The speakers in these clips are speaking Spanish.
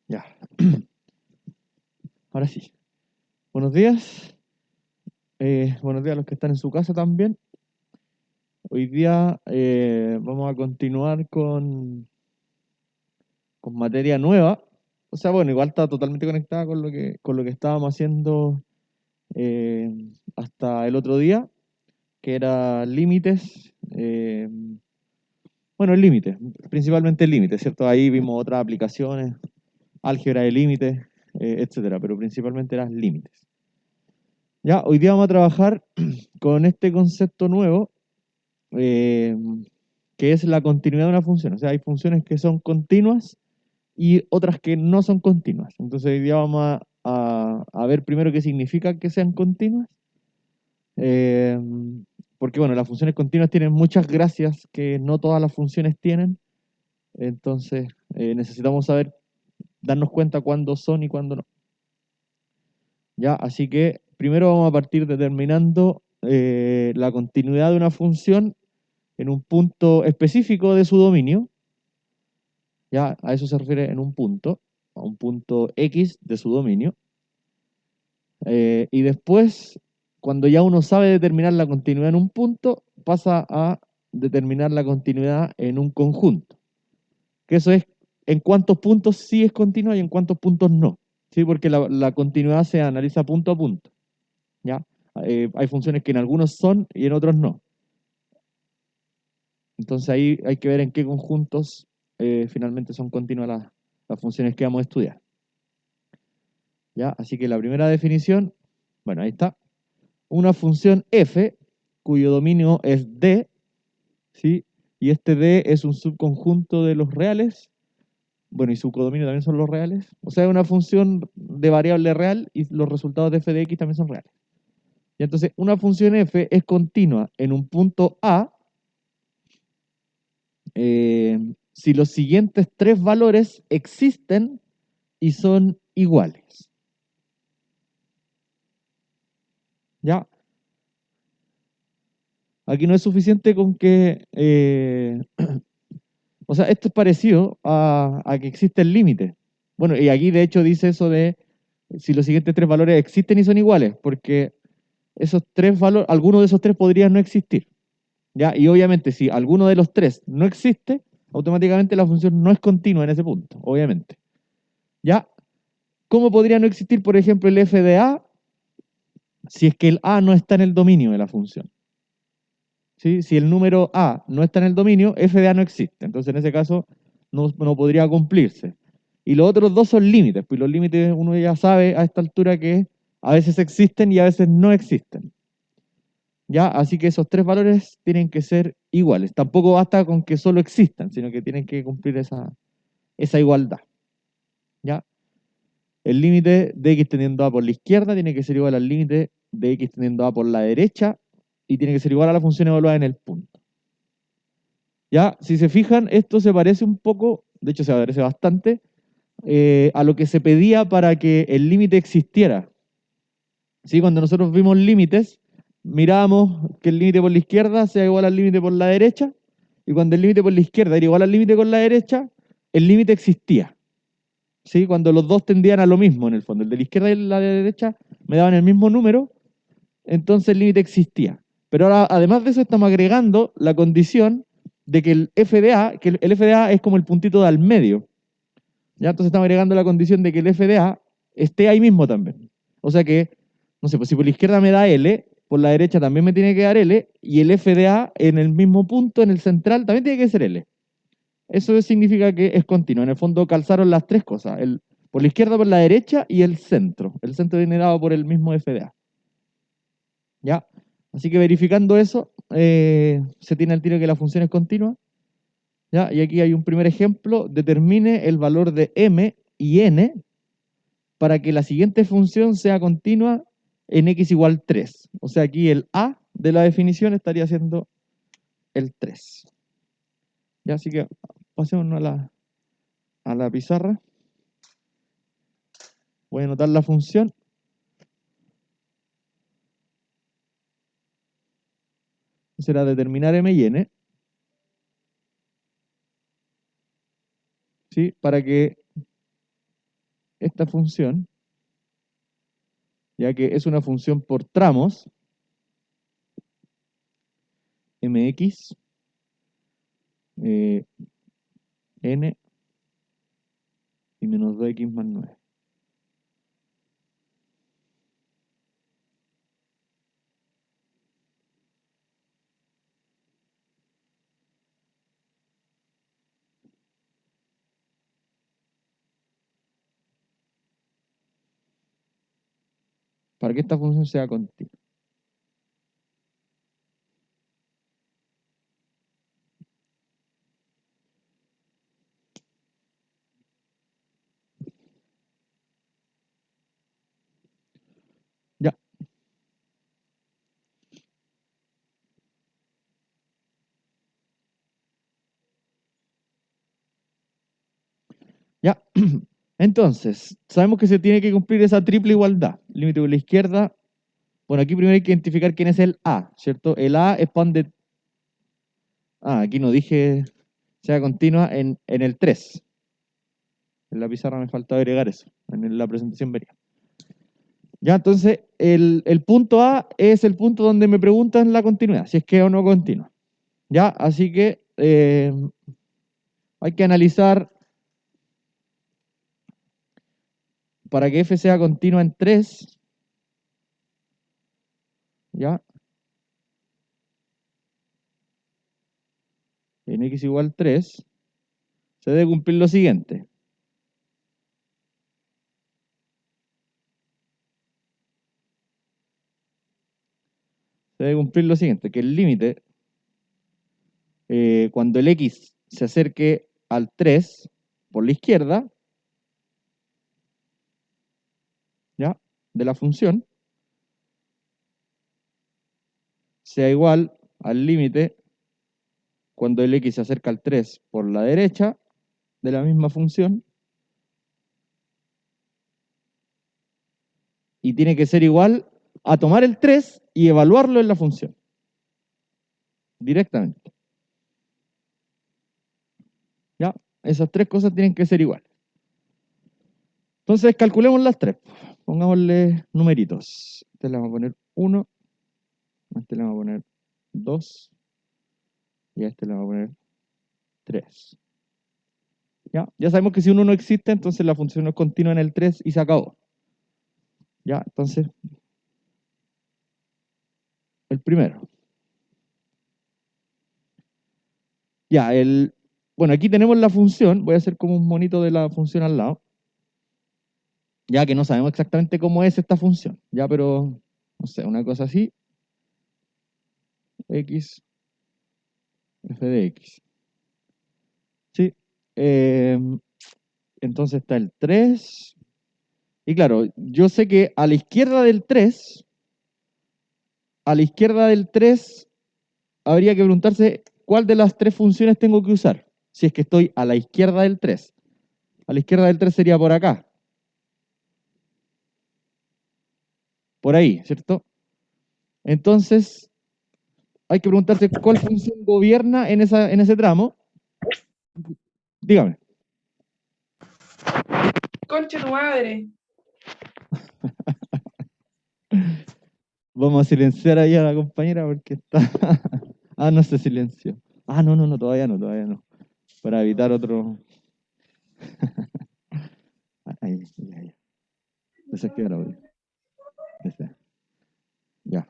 Ya. Ahora sí. Buenos días. Buenos días a los que están en su casa también. Hoy día vamos a continuar con materia nueva. O sea, bueno, igual está totalmente conectada con lo que estábamos haciendo hasta el otro día, que era límites. Bueno, el límite, principalmente el límite, ¿cierto? Ahí vimos otras aplicaciones, álgebra de límites, etcétera, pero principalmente eran límites. Ya, hoy día vamos a trabajar con este concepto nuevo, eh, que es la continuidad de una función. O sea, hay funciones que son continuas y otras que no son continuas. Entonces hoy día vamos a ver primero qué significa que sean continuas. eh, Porque bueno, las funciones continuas tienen muchas gracias que no todas las funciones tienen. Entonces necesitamos saber, darnos cuenta cuándo son y cuándo no. Ya, así que primero vamos a partir determinando la continuidad de una función en un punto específico de su dominio. Ya, a eso se refiere en un punto, a un punto X de su dominio. Y después, cuando ya uno sabe determinar la continuidad en un punto, pasa a determinar la continuidad en un conjunto. Que eso es en cuántos puntos sí es continua y en cuántos puntos no. ¿Sí? Porque la continuidad se analiza punto a punto. ¿Ya? Hay funciones que en algunos son y en otros no. Entonces ahí hay que ver en qué conjuntos finalmente son continuas las funciones que vamos a estudiar. ¿Ya? Así que la primera definición, bueno, ahí está. Una función f cuyo dominio es D, ¿sí? Y este D es un subconjunto de los reales. Bueno, y su codominio también son los reales. O sea, es una función de variable real y los resultados de f de x también son reales. Y entonces, una función f es continua en un punto A si los siguientes tres valores existen y son iguales. ¿Ya? Aquí no es suficiente con que... o sea, esto es parecido a que existe el límite. Bueno, y aquí de hecho dice eso de si los siguientes tres valores existen y son iguales, porque esos tres valores, alguno de esos tres podrían no existir. ¿Ya? Y obviamente si alguno de los tres no existe, automáticamente la función no es continua en ese punto, obviamente. ¿Ya? ¿Cómo podría no existir, por ejemplo, el f de a si es que el a no está en el dominio de la función? ¿Sí? Si el número a no está en el dominio, f de a no existe. Entonces, en ese caso, no podría cumplirse. Y los otros dos son límites, pues los límites uno ya sabe a esta altura que a veces existen y a veces no existen. ¿Ya? Así que esos tres valores tienen que ser iguales. Tampoco basta con que solo existan, sino que tienen que cumplir esa igualdad. ¿Ya? El límite de x teniendo a por la izquierda tiene que ser igual al límite de x teniendo a por la derecha y tiene que ser igual a la función evaluada en el punto. Ya, si se fijan, esto se parece un poco, de hecho se parece bastante, a lo que se pedía para que el límite existiera. ¿Sí? Cuando nosotros vimos límites, mirábamos que el límite por la izquierda sea igual al límite por la derecha, y cuando el límite por la izquierda era igual al límite con la derecha, el límite existía. ¿Sí? Cuando los dos tendían a lo mismo en el fondo, el de la izquierda y la de la derecha me daban el mismo número, entonces el límite existía. Pero ahora, además de eso, estamos agregando la condición de que el FDA, que el FDA es como el puntito de al medio. ¿Ya? Entonces estamos agregando la condición de que el FDA esté ahí mismo también. O sea que, no sé, pues si por la izquierda me da L, por la derecha también me tiene que dar L, y el FDA en el mismo punto, en el central, también tiene que ser L. Eso significa que es continuo. En el fondo calzaron las tres cosas, por la izquierda, por la derecha y el centro. El centro viene dado por el mismo FDA. ¿Ya? Así que verificando eso, se tiene el tiro que la función es continua. ¿Ya? Y aquí hay un primer ejemplo. Determine el valor de m y n para que la siguiente función sea continua en x igual 3. O sea, aquí el a de la definición estaría siendo el 3. ¿Ya? Así que pasemos a la pizarra. Voy a anotar la función. Será determinar m y n. ¿Sí? Para que esta función, ya que es una función por tramos, mx, n y menos 2x más 9. Para que esta función sea continua. Ya, ya. Entonces, sabemos que se tiene que cumplir esa triple igualdad. Límite por la izquierda. Bueno, aquí primero hay que identificar quién es el A, ¿cierto? El A es para donde... Ah, aquí no dije sea continua en el 3. En la pizarra me falta agregar eso. En la presentación vería. Ya, entonces, el punto A es el punto donde me preguntan la continuidad, si es que es o no continua. Ya, así que hay que analizar para que f sea continua en 3, ya, en x igual 3, se debe cumplir lo siguiente. Se debe cumplir lo siguiente, que el límite, cuando el x se acerque al 3 por la izquierda, ya, de la función, sea igual al límite cuando el x se acerca al 3 por la derecha de la misma función, y tiene que ser igual a tomar el 3 y evaluarlo en la función, directamente. ¿Ya? Esas tres cosas tienen que ser iguales. Entonces calculemos las tres. Pongámosle numeritos. Este le vamos a poner 1, a este le vamos a poner 2 y a este le vamos a poner 3. ¿Ya? Ya sabemos que si uno no existe, entonces la función no es continua en el 3 y se acabó. ¿Ya? Entonces, el primero. Ya, bueno, aquí tenemos la función. Voy a hacer como un monito de la función al lado. Ya que no sabemos exactamente cómo es esta función. Ya, pero, no sé, una cosa así. X, f de x. ¿Sí? Entonces está el 3. Y claro, yo sé que a la izquierda del 3, a la izquierda del 3, habría que preguntarse cuál de las tres funciones tengo que usar. Si es que estoy a la izquierda del 3. A la izquierda del 3 sería por acá. Por ahí, ¿cierto? Entonces, hay que preguntarse cuál función gobierna en ese tramo. Dígame. Concha tu madre. Vamos a silenciar ahí a la compañera porque está... Ah, no se silenció. Ah, no, todavía no. Para evitar otro... Ahí, ya. Desactiva el audio. Ya.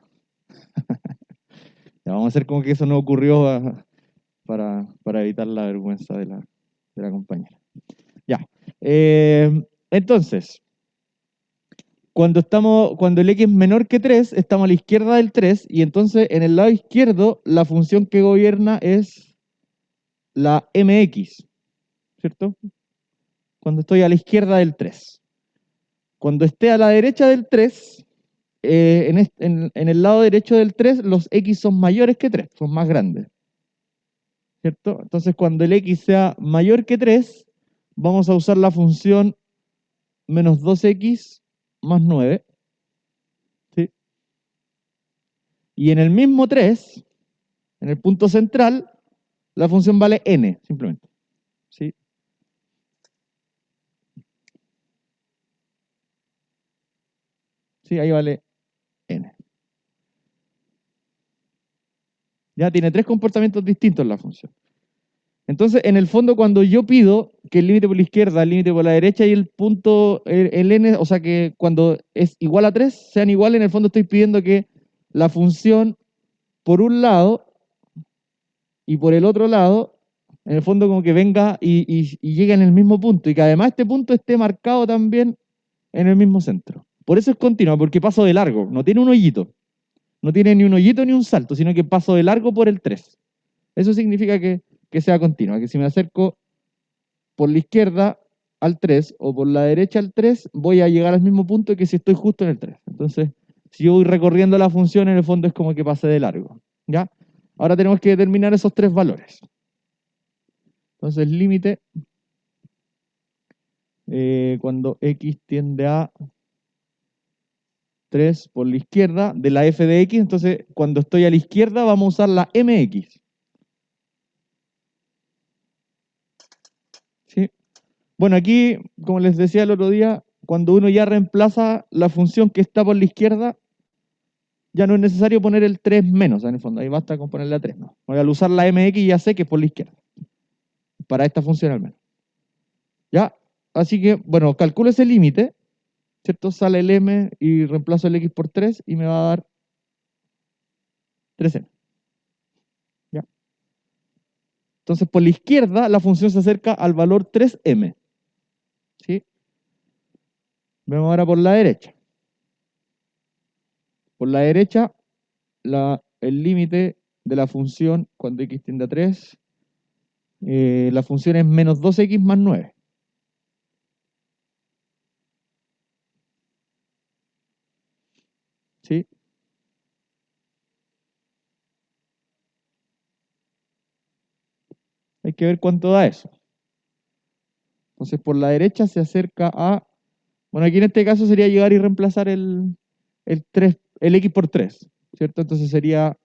Ya, vamos a hacer como que eso no ocurrió para evitar la vergüenza de la compañera. Ya. Entonces, cuando el x es menor que 3, estamos a la izquierda del 3, y entonces en el lado izquierdo la función que gobierna es la mx, ¿cierto? Cuando estoy a la izquierda del 3. Cuando esté a la derecha del 3, en el lado derecho del 3, los x son mayores que 3, son más grandes, ¿cierto? Entonces, cuando el x sea mayor que 3, vamos a usar la función menos 2x más 9, ¿sí? Y en el mismo 3, en el punto central, la función vale n, simplemente, ¿sí? ¿Sí? Ahí vale n. Ya tiene tres comportamientos distintos la función. Entonces, en el fondo, cuando yo pido que el límite por la izquierda, el límite por la derecha y el punto, el n, o sea que cuando es igual a 3 sean iguales, en el fondo estoy pidiendo que la función por un lado y por el otro lado, en el fondo como que venga y llegue en el mismo punto y que además este punto esté marcado también en el mismo centro. Por eso es continua, porque paso de largo, no tiene un hoyito. No tiene ni un hoyito ni un salto, sino que paso de largo por el 3. Eso significa que sea continua, que si me acerco por la izquierda al 3 o por la derecha al 3, voy a llegar al mismo punto que si estoy justo en el 3. Entonces, si yo voy recorriendo la función, en el fondo es como que pase de largo. ¿Ya? Ahora tenemos que determinar esos tres valores. Entonces, límite cuando x tiende a 3 por la izquierda de la f de x, entonces cuando estoy a la izquierda vamos a usar la mx. ¿Sí? Bueno, aquí, como les decía el otro día, cuando uno ya reemplaza la función que está por la izquierda, ya no es necesario poner el 3 menos en el fondo, ahí basta con ponerle la 3, ¿no? Al usar la mx ya sé que es por la izquierda, para esta función al menos. ¿Ya? Así que, bueno, calculo ese límite, ¿cierto? Sale el m y reemplazo el x por 3 y me va a dar 3m. ¿Ya? Entonces, por la izquierda, la función se acerca al valor 3m. ¿Sí? Vemos ahora por la derecha. Por la derecha, el límite de la función cuando x tiende a 3, la función es menos 2x más 9. ¿Sí? Hay que ver cuánto da eso. Entonces, por la derecha se acerca a... Bueno, aquí en este caso sería llegar y reemplazar el 3, el x por 3, ¿cierto? Entonces sería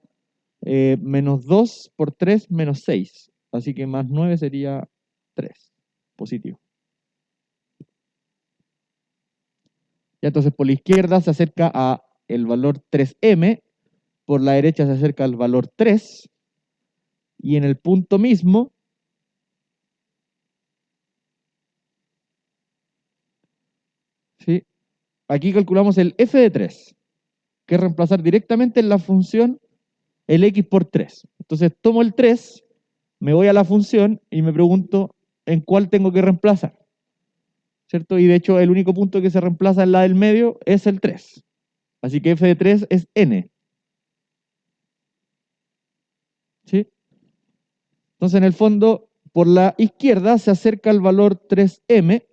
menos 2 por 3 menos 6. Así que más 9 sería 3, positivo. Ya entonces por la izquierda se acerca a el valor 3m, por la derecha se acerca al valor 3, y en el punto mismo, ¿sí? Aquí calculamos el f de 3, que es reemplazar directamente en la función el x por 3. Entonces tomo el 3, me voy a la función y me pregunto en cuál tengo que reemplazar, ¿cierto? Y de hecho el único punto que se reemplaza en la del medio es el 3. Así que f de 3 es n, ¿sí? Entonces en el fondo, por la izquierda se acerca al valor 3m,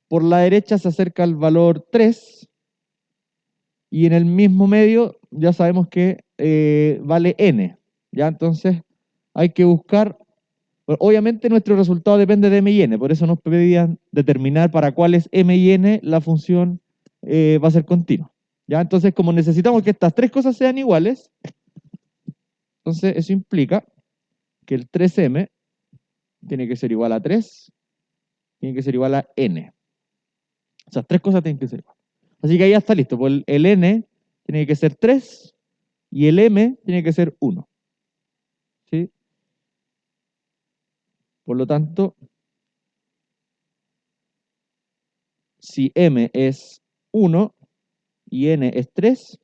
por la derecha se acerca al valor 3, y en el mismo medio ya sabemos que vale n. ¿Ya? Entonces hay que buscar, bueno, obviamente nuestro resultado depende de m y n, por eso nos pedían determinar para cuáles m y n la función va a ser continua. ¿Ya? Entonces, como necesitamos que estas tres cosas sean iguales, entonces eso implica que el 3m tiene que ser igual a 3, tiene que ser igual a n. O sea, tres cosas tienen que ser iguales. Así que ahí ya está listo. Pues el n tiene que ser 3 y el m tiene que ser 1. ¿Sí? Por lo tanto, si m es 1 y n es 3,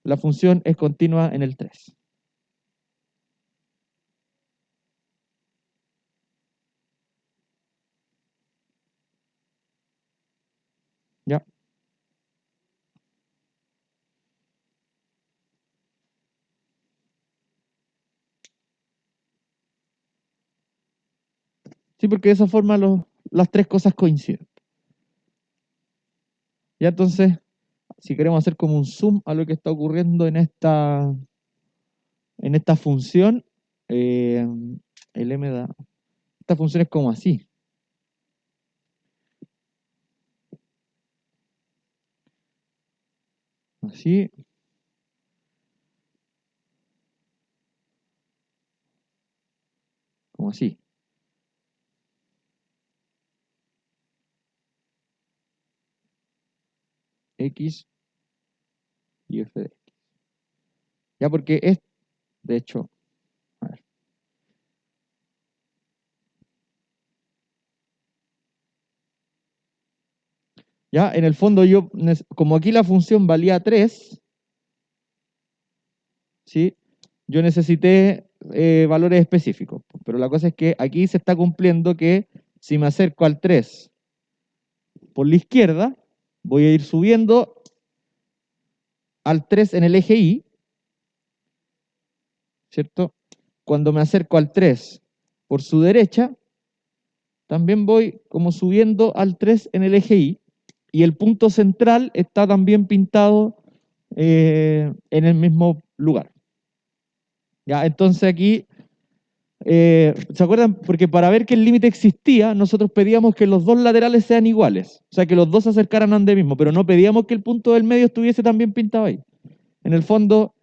la función es continua en el 3. ¿Ya? Sí, porque de esa forma las tres cosas coinciden. Ya entonces, si queremos hacer como un zoom a lo que está ocurriendo en esta función, eh, el m da... Esta función es como así. Así. Como así. X y f de x. Ya, porque es, de hecho, a ver. Ya, en el fondo yo, como aquí la función valía 3, ¿sí? Yo necesité valores específicos. Pero la cosa es que aquí se está cumpliendo que si me acerco al 3 por la izquierda, voy a ir subiendo al 3 en el eje Y, ¿cierto? Cuando me acerco al 3 por su derecha, también voy como subiendo al 3 en el eje Y, y el punto central está también pintado en el mismo lugar. ¿Ya? Entonces aquí, ¿se acuerdan? Porque para ver que el límite existía, nosotros pedíamos que los dos laterales sean iguales, o sea, que los dos se acercaran a donde mismo, pero no pedíamos que el punto del medio estuviese también pintado ahí. En el fondo,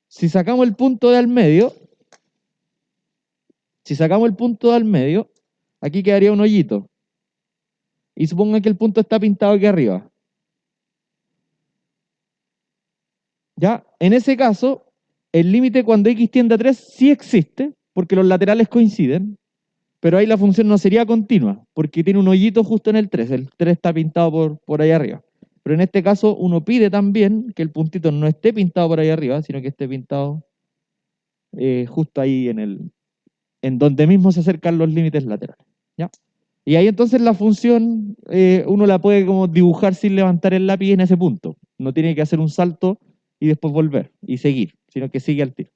si sacamos el punto del medio, aquí quedaría un hoyito. Y supongan que el punto está pintado aquí arriba. ¿Ya? En ese caso, el límite cuando x tiende a 3 sí existe, porque los laterales coinciden, pero ahí la función no sería continua, porque tiene un hoyito justo en el 3. El 3 está pintado por ahí arriba. Pero en este caso, uno pide también que el puntito no esté pintado por ahí arriba, sino que esté pintado justo ahí en donde mismo se acercan los límites laterales. ¿Ya? Y ahí entonces la función uno la puede como dibujar sin levantar el lápiz en ese punto. No tiene que hacer un salto y después volver y seguir, sino que sigue al tiro.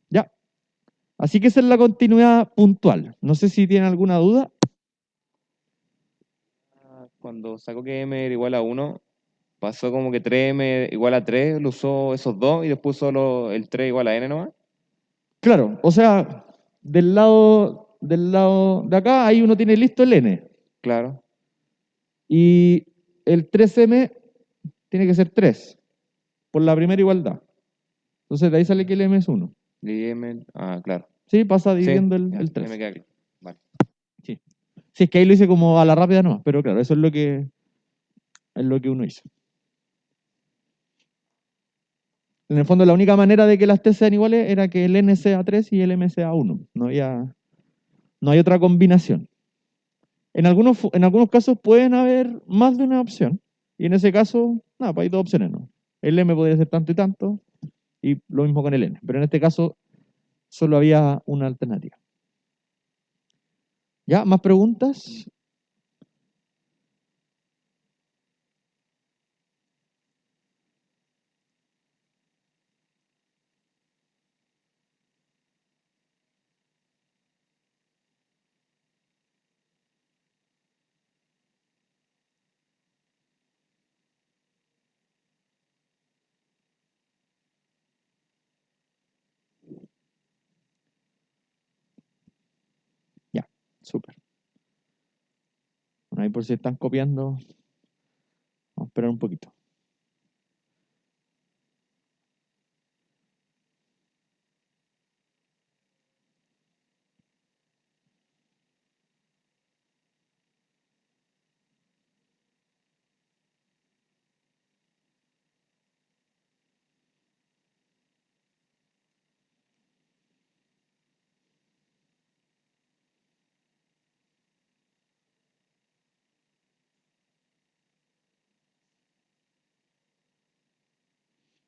¿Ya? Así que esa es la continuidad puntual. No sé si tienen alguna duda. Cuando sacó que m era igual a 1, pasó como que 3m igual a 3, lo usó esos dos y después solo el 3 igual a n nomás. Claro, o sea, del lado de acá, ahí uno tiene listo el n. Claro. Y el 3m tiene que ser 3, por la primera igualdad. Entonces de ahí sale que el m es 1. Y m, claro. Sí, pasa Sí, dividiendo ya, el ya 3. me queda claro. Vale. Sí. Sí, es que ahí lo hice como a la rápida no, pero claro, eso es lo que uno hizo. En el fondo, la única manera de que las t sean iguales era que el n sea 3 y el m sea 1. No hay otra combinación. En algunos casos pueden haber más de una opción. Y en ese caso, nada, pues hay dos opciones, ¿no? El m podría ser tanto y tanto, y lo mismo con el n. Pero en este caso, solo había una alternativa. ¿Ya? ¿Más preguntas? Ya, súper. Bueno, ahí por si están copiando, vamos a esperar un poquito.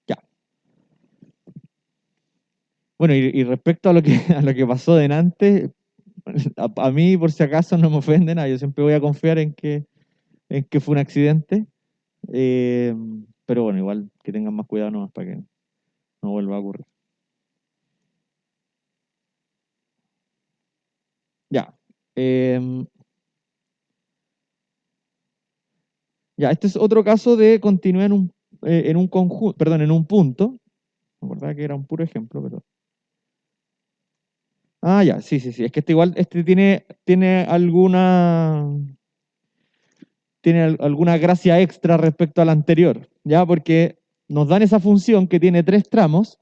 Ya. Bueno, y respecto a lo que, a lo que pasó delante, a mí, por si acaso, no me ofende nada. Yo siempre voy a confiar en que fue un accidente. Pero bueno, igual que tengan más cuidado nomás para que no vuelva a ocurrir. Ya. Ya, este es otro caso de continuar en un conjunto, perdón, en un punto. Me acordaba que era un puro ejemplo, pero. Ah, ya, sí, sí, sí. Es que este igual, tiene alguna gracia extra respecto al anterior, ¿ya? Porque nos dan esa función que tiene 3 tramos,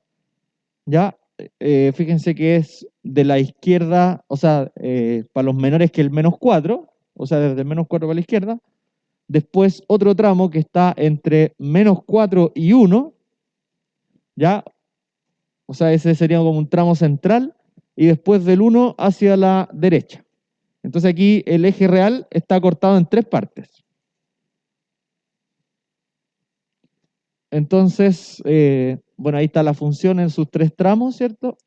¿ya? Fíjense que es de la izquierda, o sea, para los menores que el -4, o sea, desde el -4 para la izquierda. Después otro tramo que está entre -4 y 1, ¿Ya? O sea, ese sería como un tramo central y después del 1 hacia la derecha. Entonces aquí el eje real está cortado en tres partes. Entonces, bueno, ahí está la función en sus tres tramos, ¿cierto?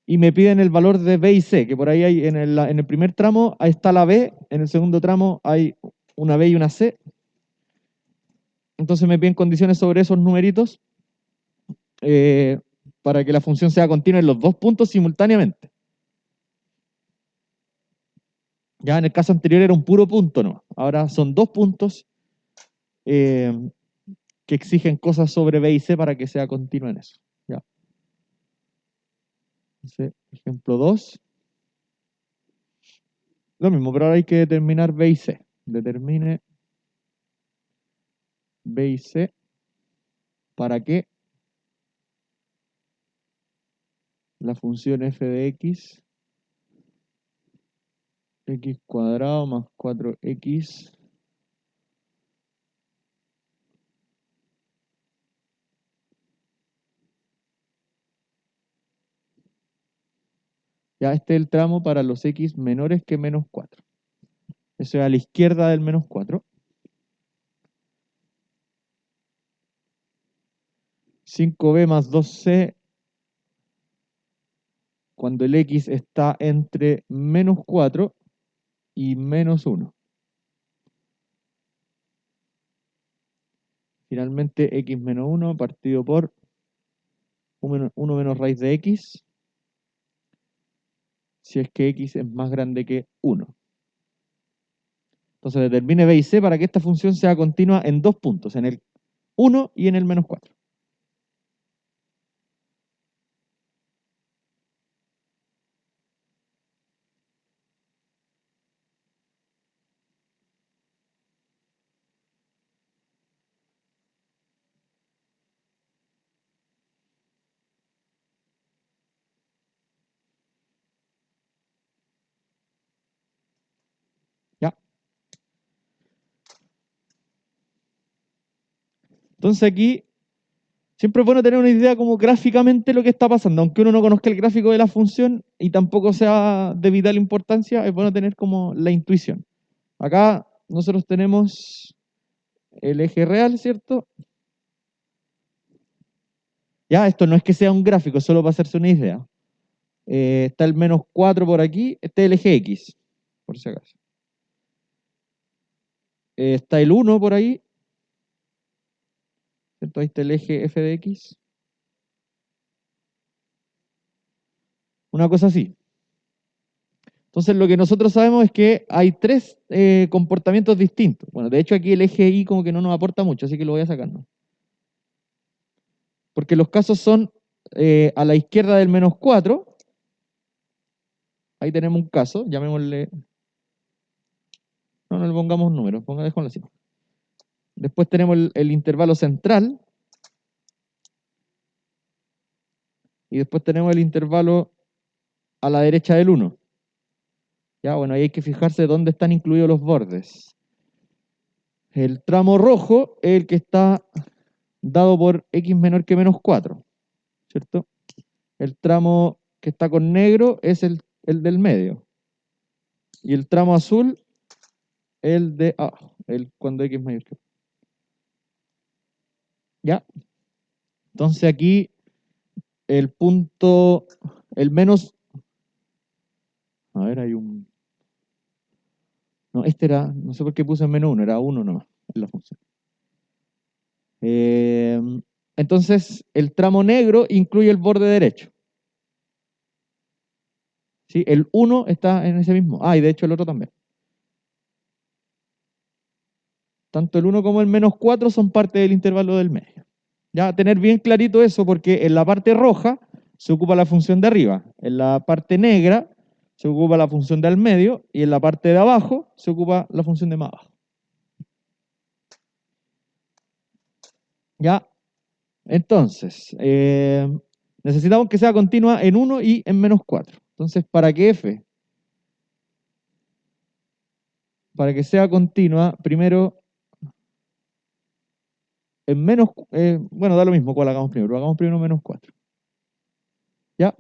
Y me piden el valor de B y C, que por ahí hay en el primer tramo, ahí está la B, en el segundo tramo hay una B y una C. Entonces me piden condiciones sobre esos numeritos eh, para que la función sea continua en los dos puntos simultáneamente. Ya en el caso anterior era un puro punto, ¿no? Ahora son dos puntos eh, que exigen cosas sobre B y C para que sea continua en eso. ¿Ya? Entonces, ejemplo 2. Lo mismo, pero ahora hay que determinar B y C. Determine B y C para que la función f de x cuadrado más 4x ya este es el tramo para los x menores que menos 4. Eso es a la izquierda del menos 4. 5b más 2c cuando el x está entre menos 4 y menos 1. Finalmente x menos 1 partido por 1 menos raíz de x si es que x es más grande que 1. Entonces determine b y c para que esta función sea continua en dos puntos, en el 1 y en el menos 4. ¿Ya? Entonces aquí siempre es bueno tener una idea como gráficamente lo que está pasando, aunque uno no conozca el gráfico de la función y tampoco sea de vital importancia, es bueno tener como la intuición. Acá nosotros tenemos el eje real, ¿cierto? Ya, esto no es que sea un gráfico, solo para hacerse una idea. Está el menos 4 por aquí, este es el eje X, por si acaso. Está el 1 por ahí, ¿cierto? Ahí está el eje f de x. Una cosa así. Entonces lo que nosotros sabemos es que hay tres comportamientos distintos. Bueno, de hecho aquí el eje Y como que no nos aporta mucho, así que lo voy a sacar, ¿no? Porque los casos son a la izquierda del menos 4. Ahí tenemos un caso, llamémosle... No le pongamos números, déjalo así. Después tenemos el intervalo central. Y después tenemos el intervalo a la derecha del 1. Ya, bueno, ahí hay que fijarse dónde están incluidos los bordes. El tramo rojo es el que está dado por x menor que menos 4, ¿cierto? El tramo que está con negro es el del medio. Y el tramo azul, el de abajo, cuando x mayor que 4. ¿Ya? Entonces aquí el punto, el menos... A ver, hay un... No, este era, no sé por qué puse menos 1, era 1 nomás en la función. Entonces, el tramo negro incluye el borde derecho. ¿Sí? El 1 está en ese mismo. Ah, y de hecho el otro también. Tanto el 1 como el menos 4 son parte del intervalo del medio. Ya, tener bien clarito eso, porque en la parte roja se ocupa la función de arriba, en la parte negra se ocupa la función del medio, y en la parte de abajo se ocupa la función de más abajo. Ya, entonces, necesitamos que sea continua en 1 y en menos 4. Entonces, para que f, para que sea continua, primero en menos, bueno, da lo mismo cuál hagamos primero, hagamos primero menos 4. ¿Ya?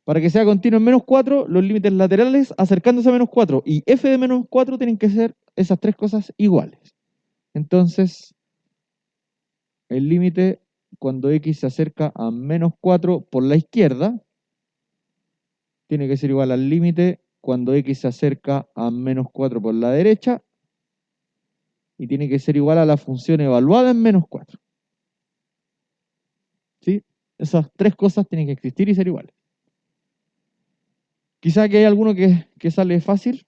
Para que sea continuo en menos 4, los límites laterales acercándose a menos 4 y f de menos 4 tienen que ser esas tres cosas iguales. Entonces, el límite cuando x se acerca a menos 4 por la izquierda tiene que ser igual al límite cuando x se acerca a menos 4 por la derecha y tiene que ser igual a la función evaluada en menos 4. ¿Sí? Esas tres cosas tienen que existir y ser iguales. Quizá que hay alguno que sale fácil.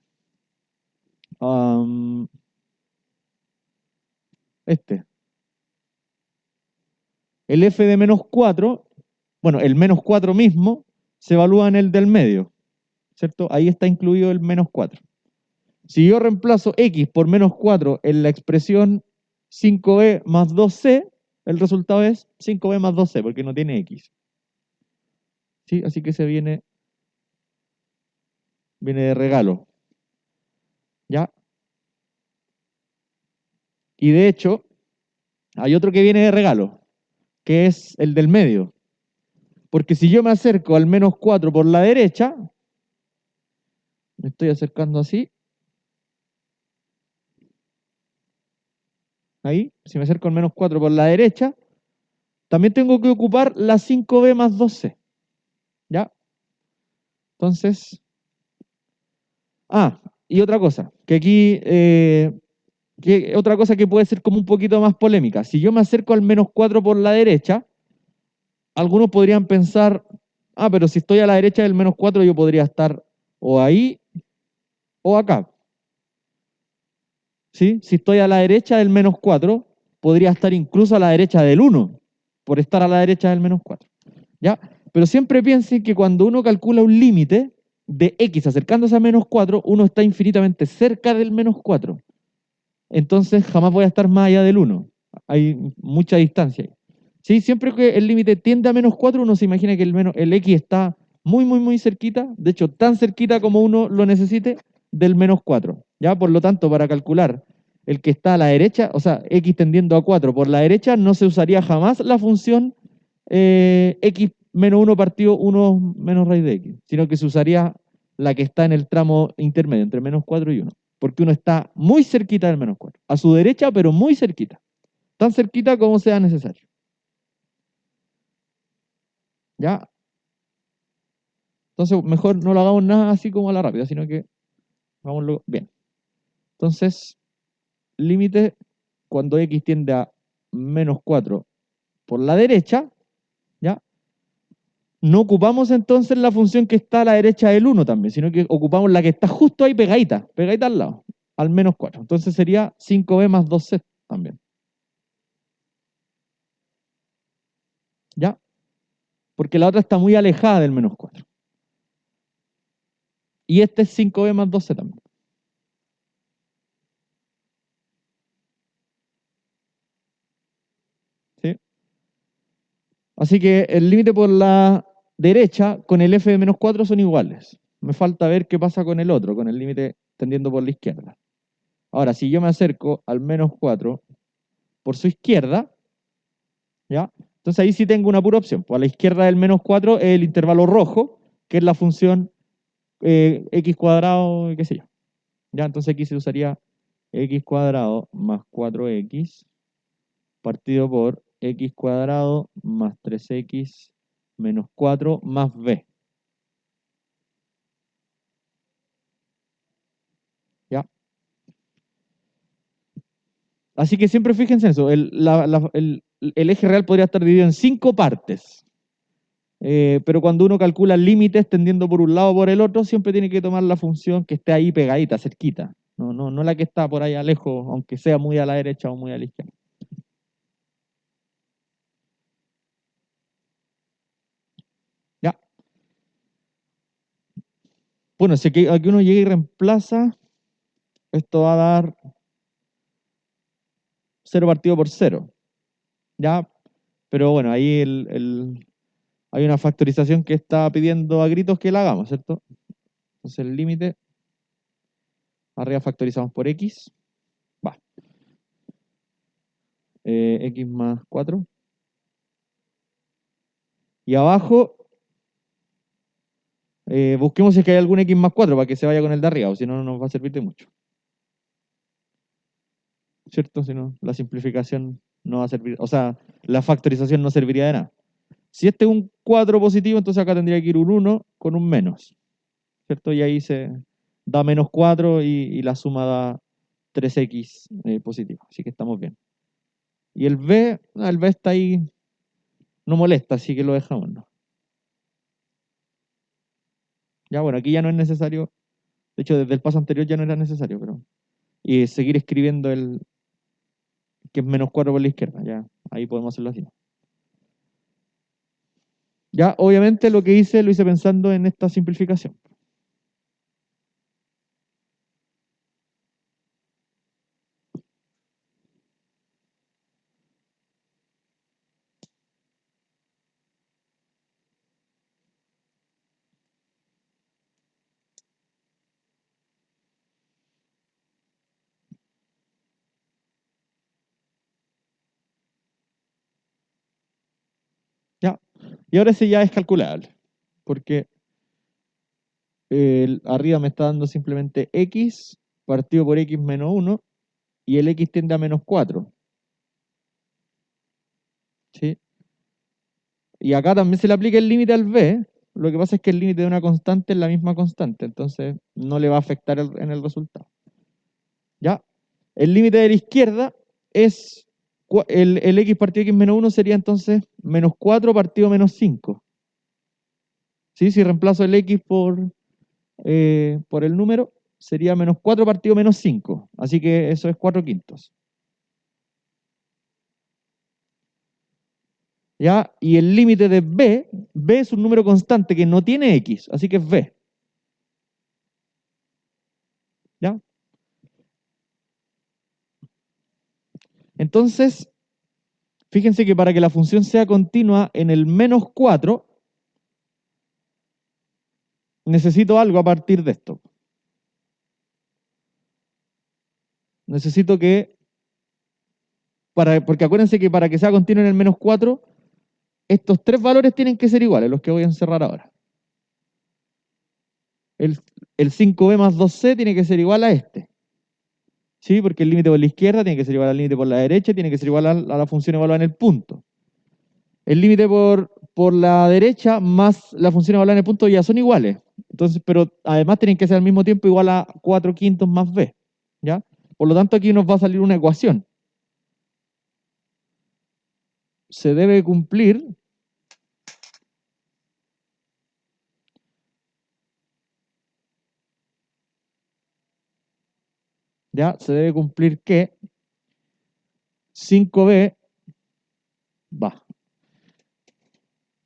Este. El f de menos 4, bueno, el menos 4 mismo, se evalúa en el del medio, ¿cierto? Ahí está incluido el menos 4. Si yo reemplazo x por menos 4 en la expresión 5b más 2c, el resultado es 5b más 2c, porque no tiene x. ¿Sí? Así que se viene de regalo. ¿Ya? Y de hecho, hay otro que viene de regalo, que es el del medio. Porque si yo me acerco al menos 4 por la derecha, me estoy acercando así, ahí, si me acerco al menos 4 por la derecha, también tengo que ocupar la 5b más 2c. ¿Ya? Entonces, y otra cosa, que aquí, otra cosa que puede ser como un poquito más polémica. Si yo me acerco al menos 4 por la derecha, algunos podrían pensar, pero si estoy a la derecha del menos 4, yo podría estar o ahí o acá. ¿Sí? Si estoy a la derecha del menos 4, podría estar incluso a la derecha del 1, por estar a la derecha del menos 4. ¿Ya? Pero siempre piensen que cuando uno calcula un límite de x acercándose a menos 4, uno está infinitamente cerca del menos 4. Entonces jamás voy a estar más allá del 1. Hay mucha distancia ahí. ¿Sí? Siempre que el límite tiende a menos 4, uno se imagina que el x está muy, muy, muy cerquita, de hecho tan cerquita como uno lo necesite, del menos 4. ¿Ya? Por lo tanto, para calcular el que está a la derecha, o sea, x tendiendo a 4 por la derecha, no se usaría jamás la función x menos 1 partido 1 menos raíz de x, sino que se usaría la que está en el tramo intermedio, entre menos 4 y 1, porque uno está muy cerquita del menos 4, a su derecha, pero muy cerquita, tan cerquita como sea necesario. ¿Ya? Entonces, mejor no lo hagamos nada así como a la rápida, sino que hagámoslo bien. Entonces, límite cuando x tiende a menos 4 por la derecha, ¿ya? No ocupamos entonces la función que está a la derecha del 1 también, sino que ocupamos la que está justo ahí pegadita al lado, al menos 4. Entonces sería 5b más 2c también. ¿Ya? Porque la otra está muy alejada del menos 4. Y este es 5b más 2c también. ¿Sí? Así que el límite por la derecha con el f de menos 4 son iguales. Me falta ver qué pasa con el otro, con el límite tendiendo por la izquierda. Ahora, si yo me acerco al menos 4 por su izquierda, ¿ya? Entonces ahí sí tengo una pura opción. Pues a la izquierda del menos 4 es el intervalo rojo, que es la función x cuadrado, qué sé yo. ¿Ya? Entonces aquí se usaría x cuadrado más 4x partido por x cuadrado más 3x menos 4 más b. ¿Ya? Así que siempre fíjense en eso. El eje real podría estar dividido en 5 partes. Pero cuando uno calcula límites tendiendo por un lado o por el otro, siempre tiene que tomar la función que esté ahí pegadita, cerquita. No la que está por ahí lejos, aunque sea muy a la derecha o muy a la izquierda. Ya. Bueno, si aquí uno llega y reemplaza, esto va a dar 0 partido por 0. ¿Ya? Pero bueno, ahí hay una factorización que está pidiendo a gritos que la hagamos, ¿cierto? Entonces el límite, arriba factorizamos por x, va. X más 4. Y abajo, busquemos si es que hay algún X más 4 para que se vaya con el de arriba, o si no, no nos va a servir de mucho. ¿Cierto? Si no, la simplificación no va a servir, o sea, la factorización no serviría de nada. Si este es un 4 positivo, entonces acá tendría que ir un 1 con un menos, ¿cierto? Y ahí se da menos 4 y la suma da 3x positivo, así que estamos bien. Y el B está ahí, no molesta, así que lo dejamos, ¿no? Ya, bueno, aquí ya no es necesario, de hecho desde el paso anterior ya no era necesario, pero... Y seguir escribiendo el que es menos 4 por la izquierda, ya, ahí podemos hacerlo así. Ya, obviamente lo que hice, lo hice pensando en esta simplificación. Ya, y ahora ese ya es calculable, porque arriba me está dando simplemente x partido por x menos 1 y el x tiende a menos 4. ¿Sí? Y acá también se le aplica el límite al b, lo que pasa es que el límite de una constante es la misma constante, entonces no le va a afectar en el resultado. ¿Ya? El límite de la izquierda es el x partido x menos 1 sería entonces menos 4 partido menos 5. ¿Sí? Si reemplazo el x por el número, sería menos 4 partido menos 5. Así que eso es 4 quintos. ¿Ya? Y el límite de b es un número constante que no tiene x, así que es b. ¿Ya? Entonces, fíjense que para que la función sea continua en el menos 4, necesito algo a partir de esto. Necesito que, porque acuérdense que para que sea continua en el menos 4, estos tres valores tienen que ser iguales, los que voy a encerrar ahora. El, el 5b más 2c tiene que ser igual a este. ¿Sí? Porque el límite por la izquierda tiene que ser igual al límite por la derecha, tiene que ser igual a la función evaluada en el punto. El límite por la derecha más la función evaluada en el punto ya son iguales. Entonces, pero además tienen que ser al mismo tiempo igual a 4 quintos más b. ¿Ya? Por lo tanto, aquí nos va a salir una ecuación. Se debe cumplir ¿ya? Se debe cumplir que 5b va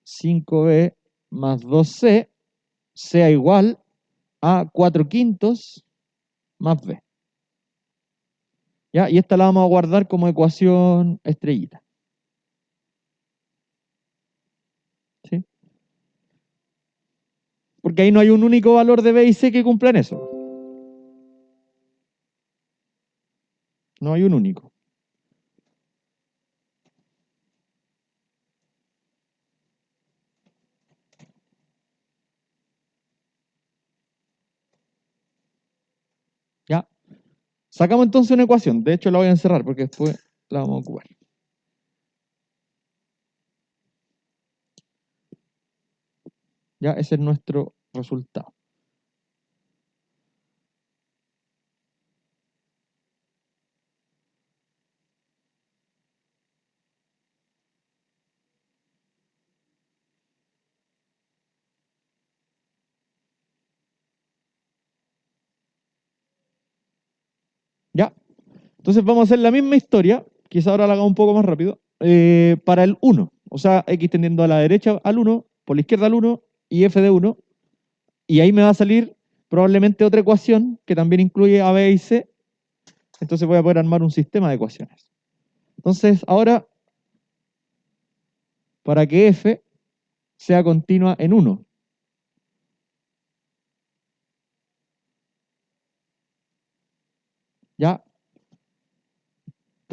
5b más 2c sea igual a 4 quintos más b. ¿Ya? Y esta la vamos a guardar como ecuación estrellita. ¿Sí? Porque ahí no hay un único valor de b y c que cumplan eso. No hay un único. ¿Ya? Sacamos entonces una ecuación. De hecho, la voy a encerrar porque después la vamos a ocupar. ¿Ya? Ese es nuestro resultado. ¿Ya? Entonces vamos a hacer la misma historia, quizá ahora la haga un poco más rápido, para el 1. O sea, x tendiendo a la derecha al 1, por la izquierda al 1 y f de 1. Y ahí me va a salir probablemente otra ecuación que también incluye a, b y c. Entonces voy a poder armar un sistema de ecuaciones. Entonces ahora, para que f sea continua en 1, ¿ya?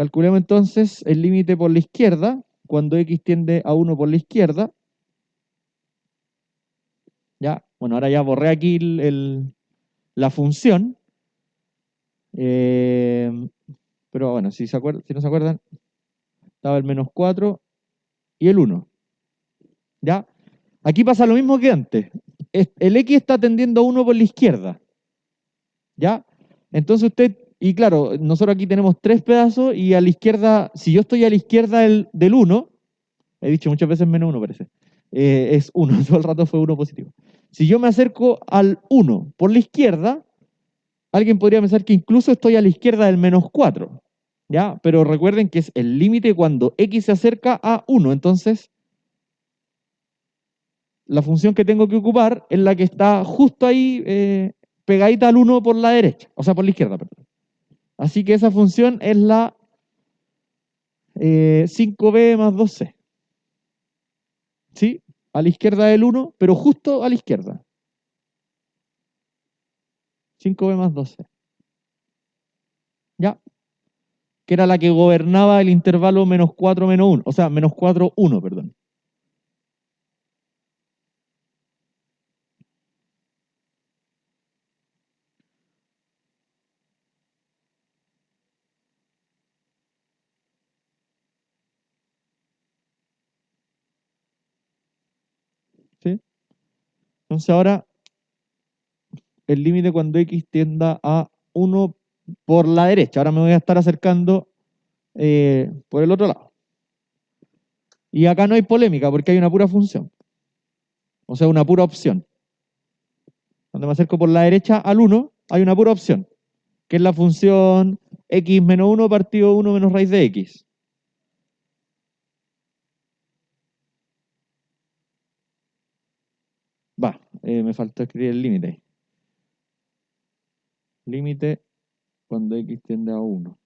Calculemos entonces el límite por la izquierda, cuando x tiende a 1 por la izquierda. Ya, bueno, ahora ya borré aquí la función. Pero bueno, si no se acuerdan, estaba el menos 4 y el 1. ¿Ya? Aquí pasa lo mismo que antes. El x está tendiendo a 1 por la izquierda. ¿Ya? Entonces usted, y claro, nosotros aquí tenemos 3 pedazos y a la izquierda, si yo estoy a la izquierda del 1, he dicho muchas veces menos 1 parece, es 1, todo el rato fue 1 positivo. Si yo me acerco al 1 por la izquierda, alguien podría pensar que incluso estoy a la izquierda del menos 4, ¿ya? Pero recuerden que es el límite cuando x se acerca a 1, entonces la función que tengo que ocupar es la que está justo ahí, pegadita al 1 por la derecha, o sea, por la izquierda, perdón. Así que esa función es la 5b más 2c. ¿Sí? A la izquierda del 1, pero justo a la izquierda. 5b más 2c. ¿Ya? Que era la que gobernaba el intervalo menos 4 menos 1, o sea, menos 4, 1, perdón. ¿Sí? Entonces ahora el límite cuando x tienda a 1 por la derecha. Ahora me voy a estar acercando por el otro lado. Y acá no hay polémica porque hay una pura función. O sea, una pura opción. Cuando me acerco por la derecha al 1, hay una pura opción, que es la función x menos 1 partido 1 menos raíz de x. Va, me faltó escribir el límite. Límite cuando x tiende a 1.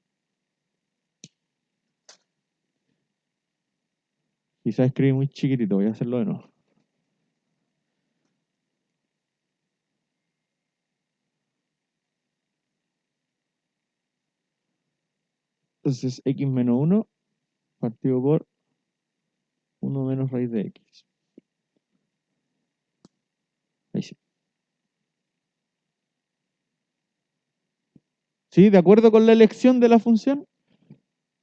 Quizás escribí muy chiquitito, voy a hacerlo de nuevo. Entonces, x menos 1 partido por 1 menos raíz de x. Ahí sí. ¿Sí? ¿De acuerdo con la elección de la función?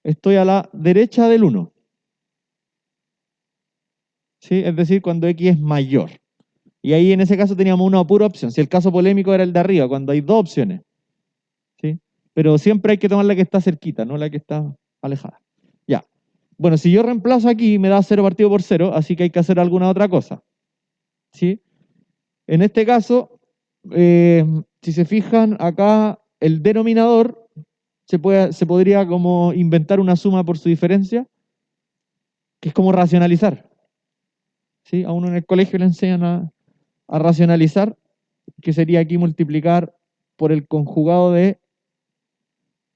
Estoy a la derecha del 1. ¿Sí? Es decir, cuando x es mayor. Y ahí en ese caso teníamos una pura opción. Si el caso polémico era el de arriba, cuando hay dos opciones. ¿Sí? Pero siempre hay que tomar la que está cerquita, no la que está alejada. Ya. Bueno, si yo reemplazo aquí, me da 0 partido por 0, así que hay que hacer alguna otra cosa. ¿Sí? En este caso, si se fijan, acá el denominador se podría como inventar una suma por su diferencia, que es como racionalizar. ¿Sí? A uno en el colegio le enseñan a racionalizar, que sería aquí multiplicar por el conjugado de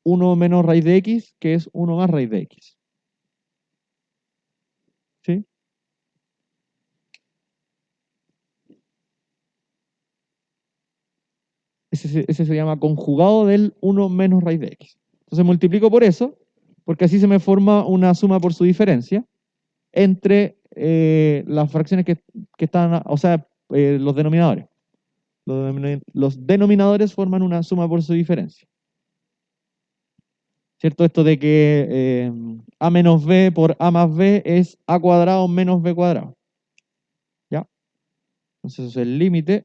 1 menos raíz de x, que es 1 más raíz de x. ¿Sí? Ese se llama conjugado del 1 menos raíz de x. Entonces multiplico por eso, porque así se me forma una suma por su diferencia entre las fracciones que están, o sea, los denominadores. Los denominadores forman una suma por su diferencia. ¿Cierto? Esto de que a menos b por a más b es a cuadrado menos b cuadrado. ¿Ya? Entonces eso es el límite,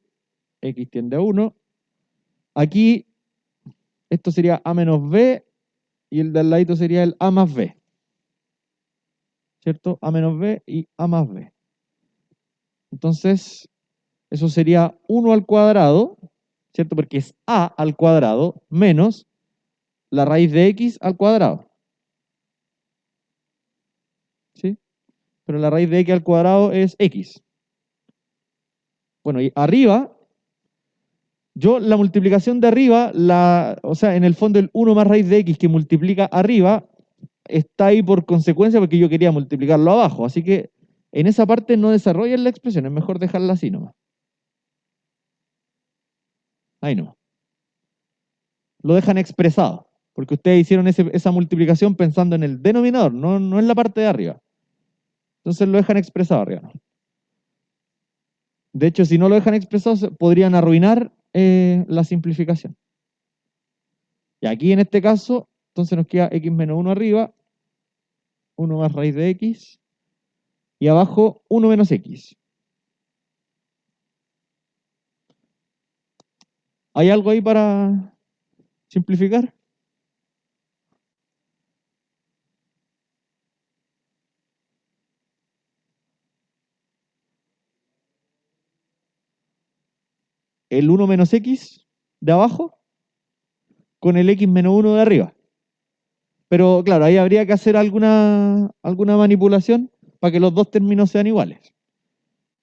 x tiende a 1. Aquí esto sería a menos b y el de al ladito sería el a más b. ¿Cierto? A menos b y a más b. Entonces, eso sería 1 al cuadrado, ¿cierto? Porque es a al cuadrado menos la raíz de x al cuadrado. ¿Sí? Pero la raíz de x al cuadrado es x. Bueno, y arriba, yo la multiplicación de arriba, o sea, en el fondo el 1 más raíz de x que multiplica arriba, está ahí por consecuencia porque yo quería multiplicarlo abajo. Así que en esa parte no desarrollen la expresión, es mejor dejarla así nomás. Ahí nomás. Lo dejan expresado, Porque ustedes hicieron esa multiplicación pensando en el denominador, no en la parte de arriba. Entonces lo dejan expresado arriba, ¿no? De hecho, si no lo dejan expresado, podrían arruinar la simplificación. Y aquí en este caso, entonces nos queda x menos 1 arriba, 1 más raíz de x, y abajo 1 menos x. ¿Hay algo ahí para simplificar? El 1 menos x de abajo con el x menos 1 de arriba. Pero claro, ahí habría que hacer alguna manipulación para que los dos términos sean iguales.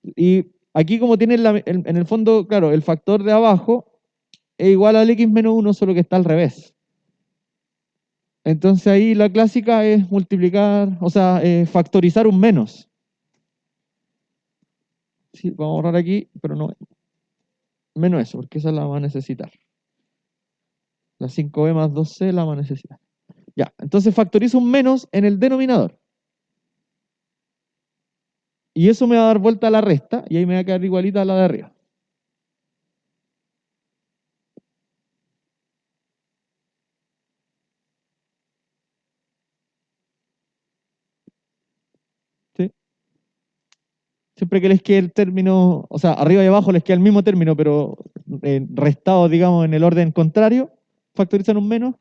Y aquí como tienen en el fondo, claro, el factor de abajo es igual al x menos 1, solo que está al revés. Entonces ahí la clásica es multiplicar, o sea, factorizar un menos. Sí, vamos a borrar aquí, pero no, menos eso, porque esa la vamos a necesitar. La 5b más 2c la vamos a necesitar. Ya, entonces factorizo un menos en el denominador. Y eso me va a dar vuelta a la resta, y ahí me va a quedar igualita a la de arriba. ¿Sí? Siempre que les quede el término, o sea, arriba y abajo les queda el mismo término, pero restado, digamos, en el orden contrario, factorizan un menos,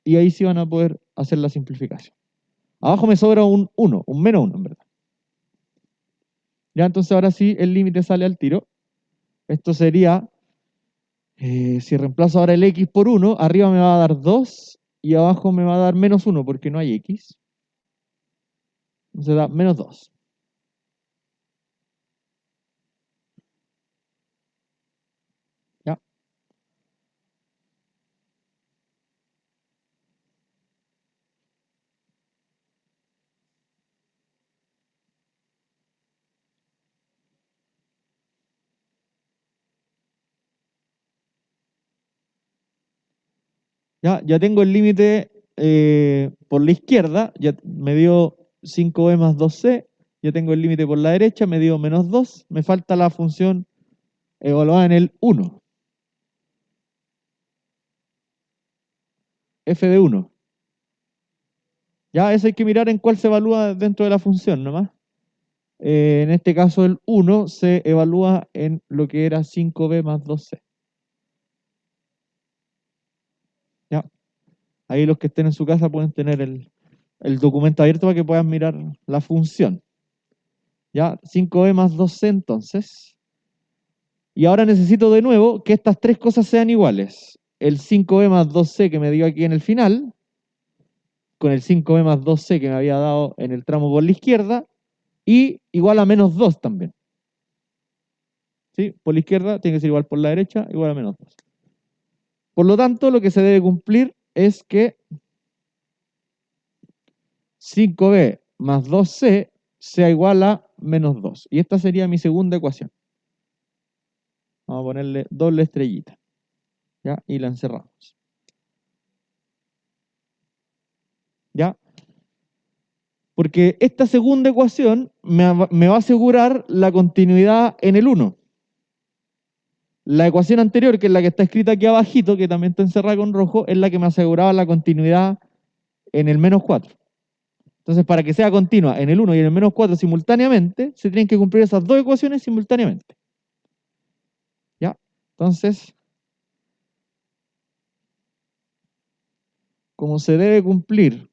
y ahí sí van a poder hacer la simplificación. Abajo me sobra un 1, un menos 1, en verdad. Ya, entonces ahora sí el límite sale al tiro. Esto sería, si reemplazo ahora el x por 1, arriba me va a dar 2 y abajo me va a dar menos 1 porque no hay x. Entonces da menos 2. ¿Ya? Ya tengo el límite por la izquierda, ya me dio 5b más 2c, ya tengo el límite por la derecha, me dio menos 2, me falta la función evaluada en el 1, f de 1. Ya, eso hay que mirar en cuál se evalúa dentro de la función nomás. En este caso el 1 se evalúa en lo que era 5b más 2c. ¿Ya? Ahí los que estén en su casa pueden tener el documento abierto para que puedan mirar la función. ¿Ya? 5b más 2c entonces. Y ahora necesito de nuevo que estas tres cosas sean iguales. El 5b más 2c que me dio aquí en el final, con el 5b más 2c que me había dado en el tramo por la izquierda, y igual a menos 2 también. ¿Sí? Por la izquierda tiene que ser igual por la derecha, igual a menos 2. Por lo tanto, lo que se debe cumplir es que 5b más 2c sea igual a menos 2. Y esta sería mi segunda ecuación. Vamos a ponerle doble estrellita. ¿Ya? Y la encerramos. ¿Ya? Porque esta segunda ecuación me va a asegurar la continuidad en el 1. La ecuación anterior, que es la que está escrita aquí abajito, que también está encerrada con rojo, es la que me aseguraba la continuidad en el menos 4. Entonces, para que sea continua en el 1 y en el menos 4 simultáneamente, se tienen que cumplir esas dos ecuaciones simultáneamente. ¿Ya? Entonces, como se debe cumplir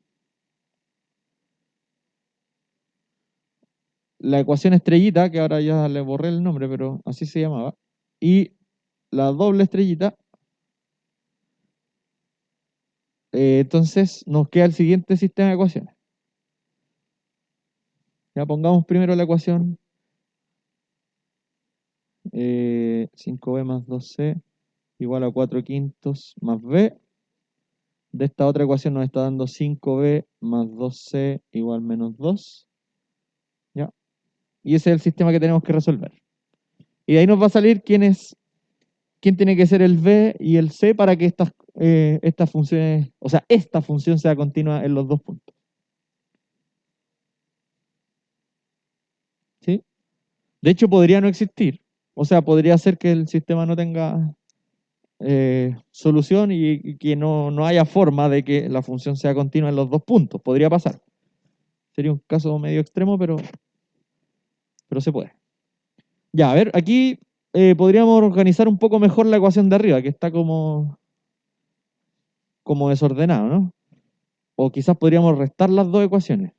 la ecuación estrellita, que ahora ya le borré el nombre, pero así se llamaba, y la doble estrellita, entonces nos queda el siguiente sistema de ecuaciones. Ya pongamos primero la ecuación 5b más 2c igual a 4 quintos más b. De esta otra ecuación nos está dando 5b más 2c igual menos 2. ¿Ya? Y ese es el sistema que tenemos que resolver. Y de ahí nos va a salir quién tiene que ser el b y el c para que estas funciones, o sea, esta función sea continua en los dos puntos. ¿Sí? De hecho, podría no existir. O sea, podría ser que el sistema no tenga solución y que no haya forma de que la función sea continua en los dos puntos. Podría pasar. Sería un caso medio extremo, pero se puede. Ya, a ver, aquí podríamos organizar un poco mejor la ecuación de arriba, que está como desordenado, ¿no? O quizás podríamos restar las dos ecuaciones.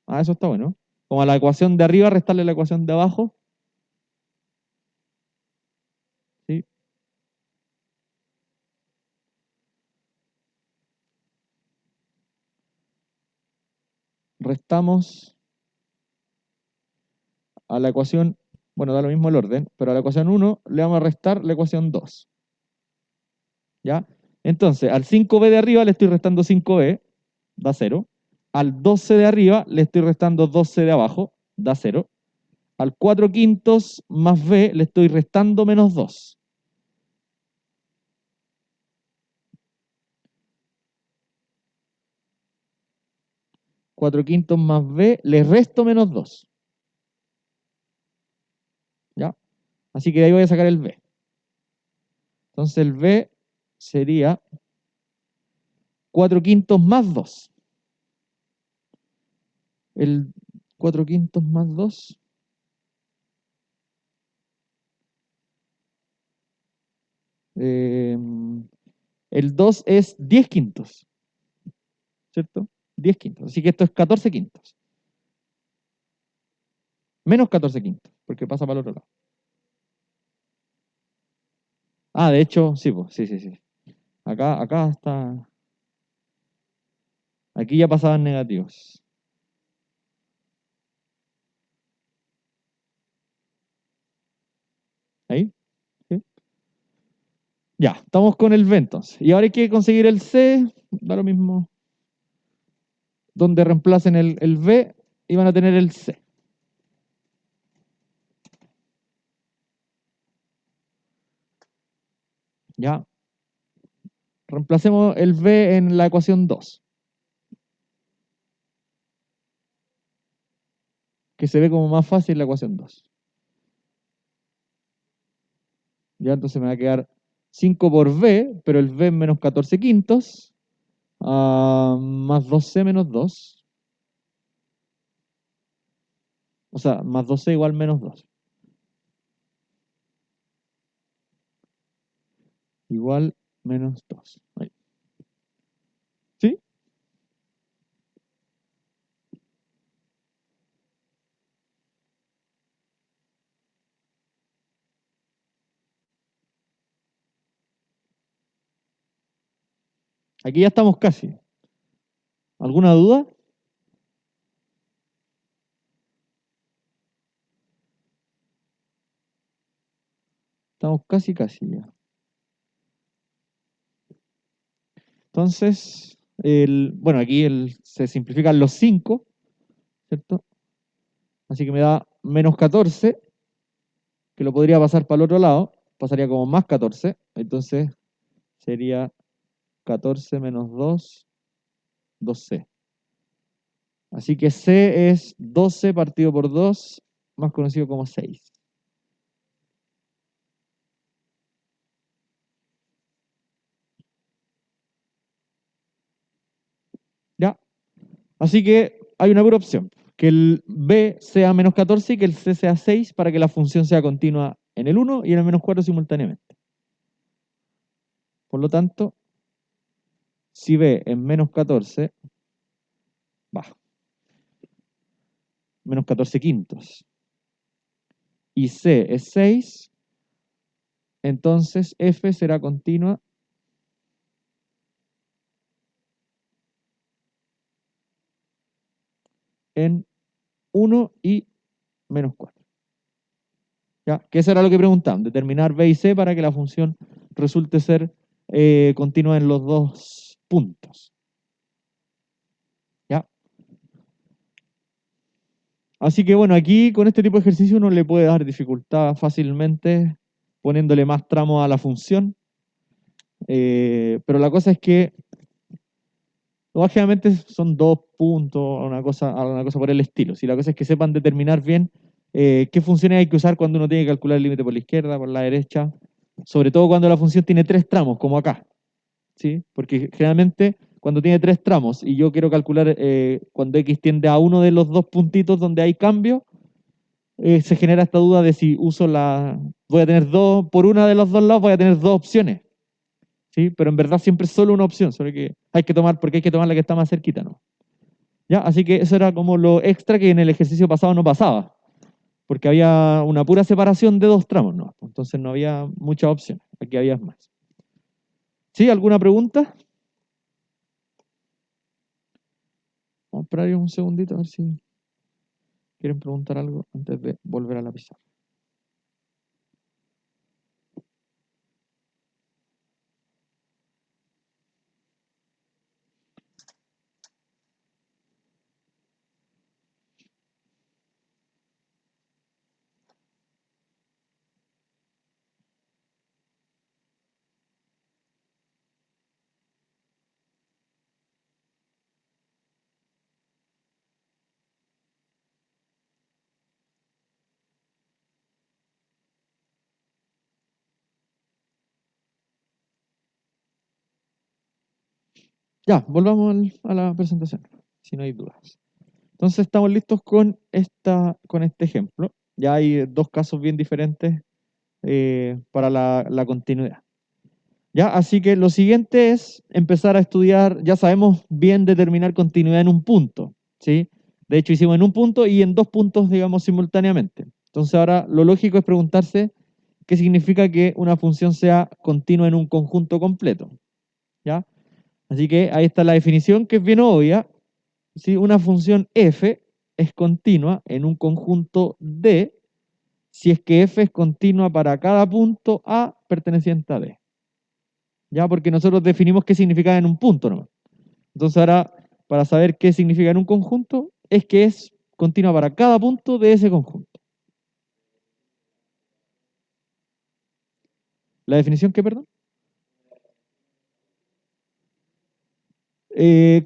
Ah, eso está bueno. Como a la ecuación de arriba, restarle la ecuación de abajo. ¿Sí? Restamos a la ecuación, bueno, da lo mismo el orden, pero a la ecuación 1 le vamos a restar la ecuación 2. ¿Ya? Entonces, al 5b de arriba le estoy restando 5b, da 0. Al 12 de arriba le estoy restando 12 de abajo, da 0. Al 4 quintos más b le estoy restando menos 2. 4 quintos más b le resto menos 2. ¿Ya? Así que de ahí voy a sacar el b. Entonces el b sería 4 quintos más 2. El 4 quintos más 2. El 2 es 10 quintos, ¿cierto? 10 quintos. Así que esto es 14 quintos. Menos 14 quintos, porque pasa para el otro lado. Ah, de hecho, sí, pues, sí. Acá está. Aquí ya pasaban negativos. ¿Ahí? ¿Sí? Ya, estamos con el B entonces. Y ahora hay que conseguir el C, da lo mismo. Donde reemplacen el B y van a tener el C. Ya. Reemplacemos el B en la ecuación 2. Que se ve como más fácil la ecuación 2. Ya, entonces me va a quedar 5 por B, pero el B es menos 14 quintos, más 2C menos 2. O sea, más 2C igual menos 2. Igual menos 2. Ahí. ¿Sí? Aquí ya estamos casi. ¿Alguna duda? Estamos casi ya. Entonces, bueno, aquí se simplifican los 5, ¿cierto? Así que me da menos 14, que lo podría pasar para el otro lado. Pasaría como más 14. Entonces sería 14 menos 2, 2C. Así que C es 12 partido por 2, más conocido como 6. ¿Ya? Así que hay una pura opción, que el B sea menos 14 y que el C sea 6 para que la función sea continua en el 1 y en el menos 4 simultáneamente. Por lo tanto, si B es menos 14, menos 14 quintos, y C es 6, entonces F será continua en 1 y menos 4. ¿Ya? Que eso era lo que preguntaban, determinar B y C para que la función resulte ser continua en los dos puntos. ¿Ya? Así que bueno, aquí con este tipo de ejercicio uno le puede dar dificultad fácilmente poniéndole más tramos a la función. Pero la cosa es que básicamente son 2 puntos, una cosa por el estilo. Si la cosa es que sepan determinar bien qué funciones hay que usar cuando uno tiene que calcular el límite por la izquierda, por la derecha, sobre todo cuando la función tiene 3 tramos, como acá, ¿sí? Porque generalmente cuando tiene 3 tramos y yo quiero calcular cuando x tiende a uno de los 2 puntitos donde hay cambio, se genera esta duda de si uso voy a tener por una de los dos lados voy a tener 2 opciones, ¿sí? Pero en verdad siempre es solo una opción, solo que porque hay que tomar la que está más cerquita, ¿no? ¿Ya? Así que eso era como lo extra que en el ejercicio pasado no pasaba, porque había una pura separación de 2 tramos, ¿no? Entonces no había muchas opciones, aquí había más. ¿Sí? ¿Alguna pregunta? Vamos a esperar ahí un segundito a ver si quieren preguntar algo antes de volver a la pizarra. Ya, volvamos a la presentación, si no hay dudas. Entonces estamos listos con este ejemplo. Ya hay 2 casos bien diferentes para la continuidad. ¿Ya? Así que lo siguiente es empezar a estudiar, ya sabemos bien determinar continuidad en un punto, ¿sí? De hecho hicimos en un punto y en 2 puntos, digamos, simultáneamente. Entonces ahora lo lógico es preguntarse qué significa que una función sea continua en un conjunto completo, ¿ya? Así que ahí está la definición que es bien obvia. ¿Sí? Una función f es continua en un conjunto D si es que f es continua para cada punto A perteneciente a D. ¿Ya? Porque nosotros definimos qué significa en un punto nomás. Entonces ahora, para saber qué significa en un conjunto, es que es continua para cada punto de ese conjunto. ¿La definición qué, perdón?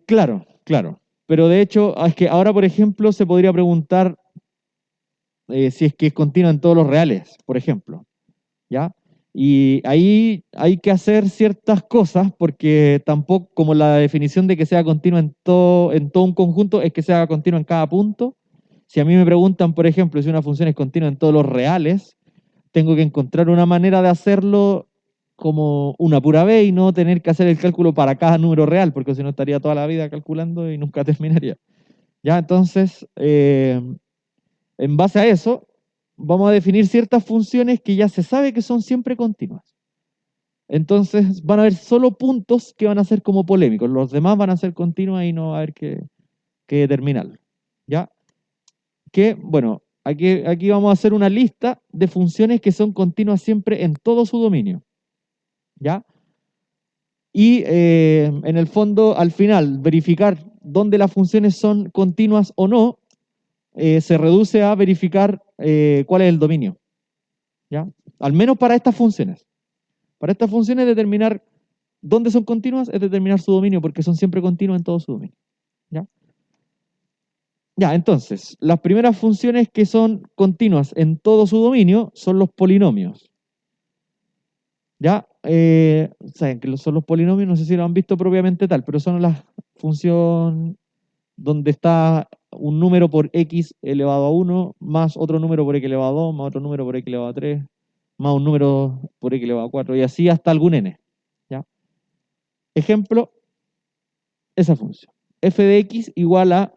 Claro, claro. Pero de hecho, es que ahora, por ejemplo, se podría preguntar si es que es continua en todos los reales, por ejemplo. ¿Ya? Y ahí hay que hacer ciertas cosas porque tampoco, como la definición de que sea continua en todo un conjunto es que sea continua en cada punto. Si a mí me preguntan, por ejemplo, si una función es continua en todos los reales, tengo que encontrar una manera de hacerlo como una pura vez y no tener que hacer el cálculo para cada número real, porque si no estaría toda la vida calculando y nunca terminaría. Ya, entonces, en base a eso, vamos a definir ciertas funciones que ya se sabe que son siempre continuas. Entonces van a haber solo puntos que van a ser como polémicos, los demás van a ser continuas y no va a haber que determinarlo. ¿Ya? Que, bueno, aquí vamos a hacer una lista de funciones que son continuas siempre en todo su dominio. ¿Ya? Y en el fondo, al final, verificar dónde las funciones son continuas o no, se reduce a verificar cuál es el dominio. ¿Ya? Al menos para estas funciones. Para estas funciones, determinar dónde son continuas es determinar su dominio, porque son siempre continuas en todo su dominio. ¿Ya? Ya, entonces, las primeras funciones que son continuas en todo su dominio son los polinomios. ¿Ya? Saben que son los polinomios, no sé si lo han visto propiamente tal, pero son las funciones donde está un número por x elevado a 1, más otro número por x elevado a 2, más otro número por x elevado a 3, más un número por x elevado a 4, y así hasta algún n. ¿Ya? Ejemplo, esa función. F de x igual a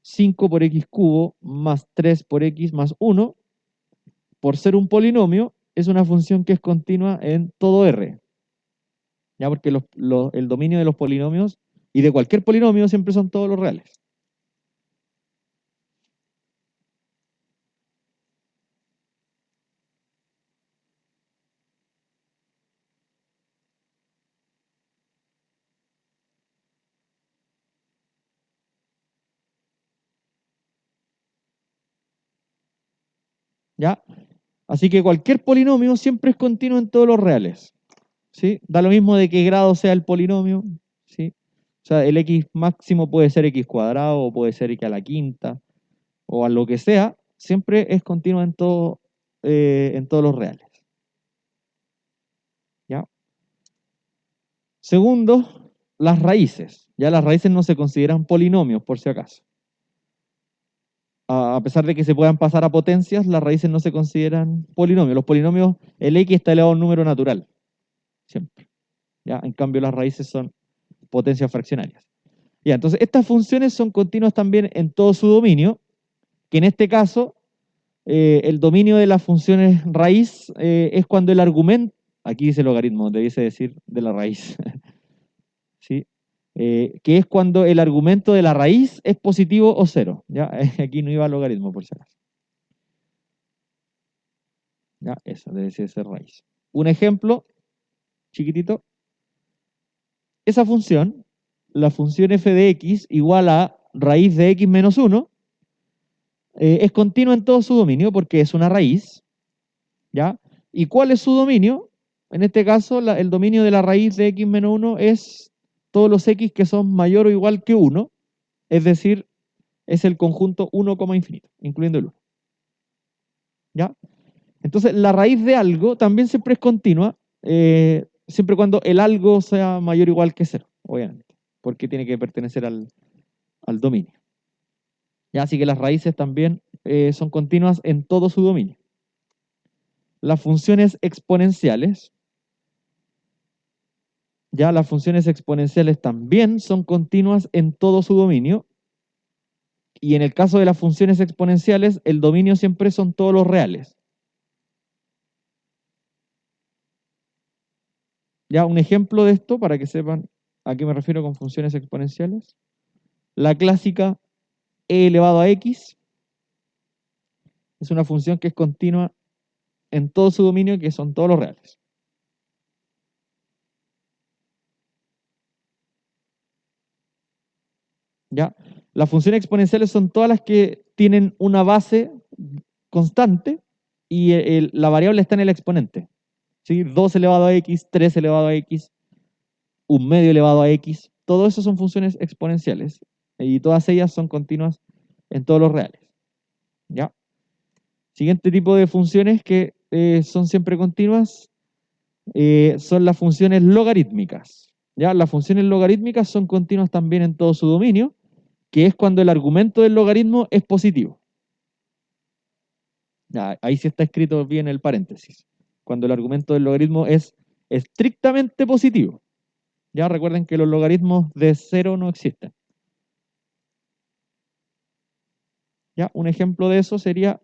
5 por x cubo más 3 por x más 1, por ser un polinomio, es una función que es continua en todo R. ¿Ya? Porque el dominio de los polinomios y de cualquier polinomio siempre son todos los reales. ¿Ya? Así que cualquier polinomio siempre es continuo en todos los reales. ¿sí? Da lo mismo de qué grado sea el polinomio, ¿sí? O sea, el x máximo puede ser x cuadrado o puede ser x a la quinta o a lo que sea, siempre es continua en todos los reales. ¿Ya? Segundo, las raíces. Ya las raíces no se consideran polinomios, por si acaso. A pesar de que se puedan pasar a potencias, las raíces no se consideran polinomios. Los polinomios, el x está elevado a un número natural, siempre. ¿Ya? En cambio, las raíces son potencias fraccionarias. Ya, entonces, estas funciones son continuas también en todo su dominio, que en este caso, el dominio de las funciones raíz es cuando el argumento, aquí dice logaritmo, debiese decir de la raíz, ¿sí? Que es cuando el argumento de la raíz es positivo o cero. ¿Ya? Aquí no iba logaritmo, por si acaso. ¿Ya? Eso debe ser raíz. Un ejemplo chiquitito. Esa función, la función f de x igual a raíz de x menos 1, es continua en todo su dominio porque es una raíz. ¿Ya? ¿Y cuál es su dominio? En este caso, el dominio de la raíz de x menos 1 es todos los x que son mayor o igual que 1, es decir, es el conjunto 1, infinito, incluyendo el 1. ¿Ya? Entonces, la raíz de algo también siempre es continua, siempre cuando el algo sea mayor o igual que 0, obviamente, porque tiene que pertenecer al dominio. ¿Ya? Así que las raíces también son continuas en todo su dominio. Las funciones exponenciales, ya las funciones exponenciales también son continuas en todo su dominio. Y en el caso de las funciones exponenciales, el dominio siempre son todos los reales. Ya, un ejemplo de esto, para que sepan a qué me refiero con funciones exponenciales. La clásica e elevado a x es una función que es continua en todo su dominio, que son todos los reales. ¿Ya? Las funciones exponenciales son todas las que tienen una base constante y la variable está en el exponente. ¿Sí? 2 elevado a x, 3 elevado a x, 1/2 elevado a x. Todo eso son funciones exponenciales y todas ellas son continuas en todos los reales. ¿Ya? Siguiente tipo de funciones que son siempre continuas son las funciones logarítmicas. ¿Ya? Las funciones logarítmicas son continuas también en todo su dominio, que es cuando el argumento del logaritmo es positivo. Ya, ahí sí está escrito bien el paréntesis. Cuando el argumento del logaritmo es estrictamente positivo. Ya recuerden que los logaritmos de 0 no existen. Ya, un ejemplo de eso sería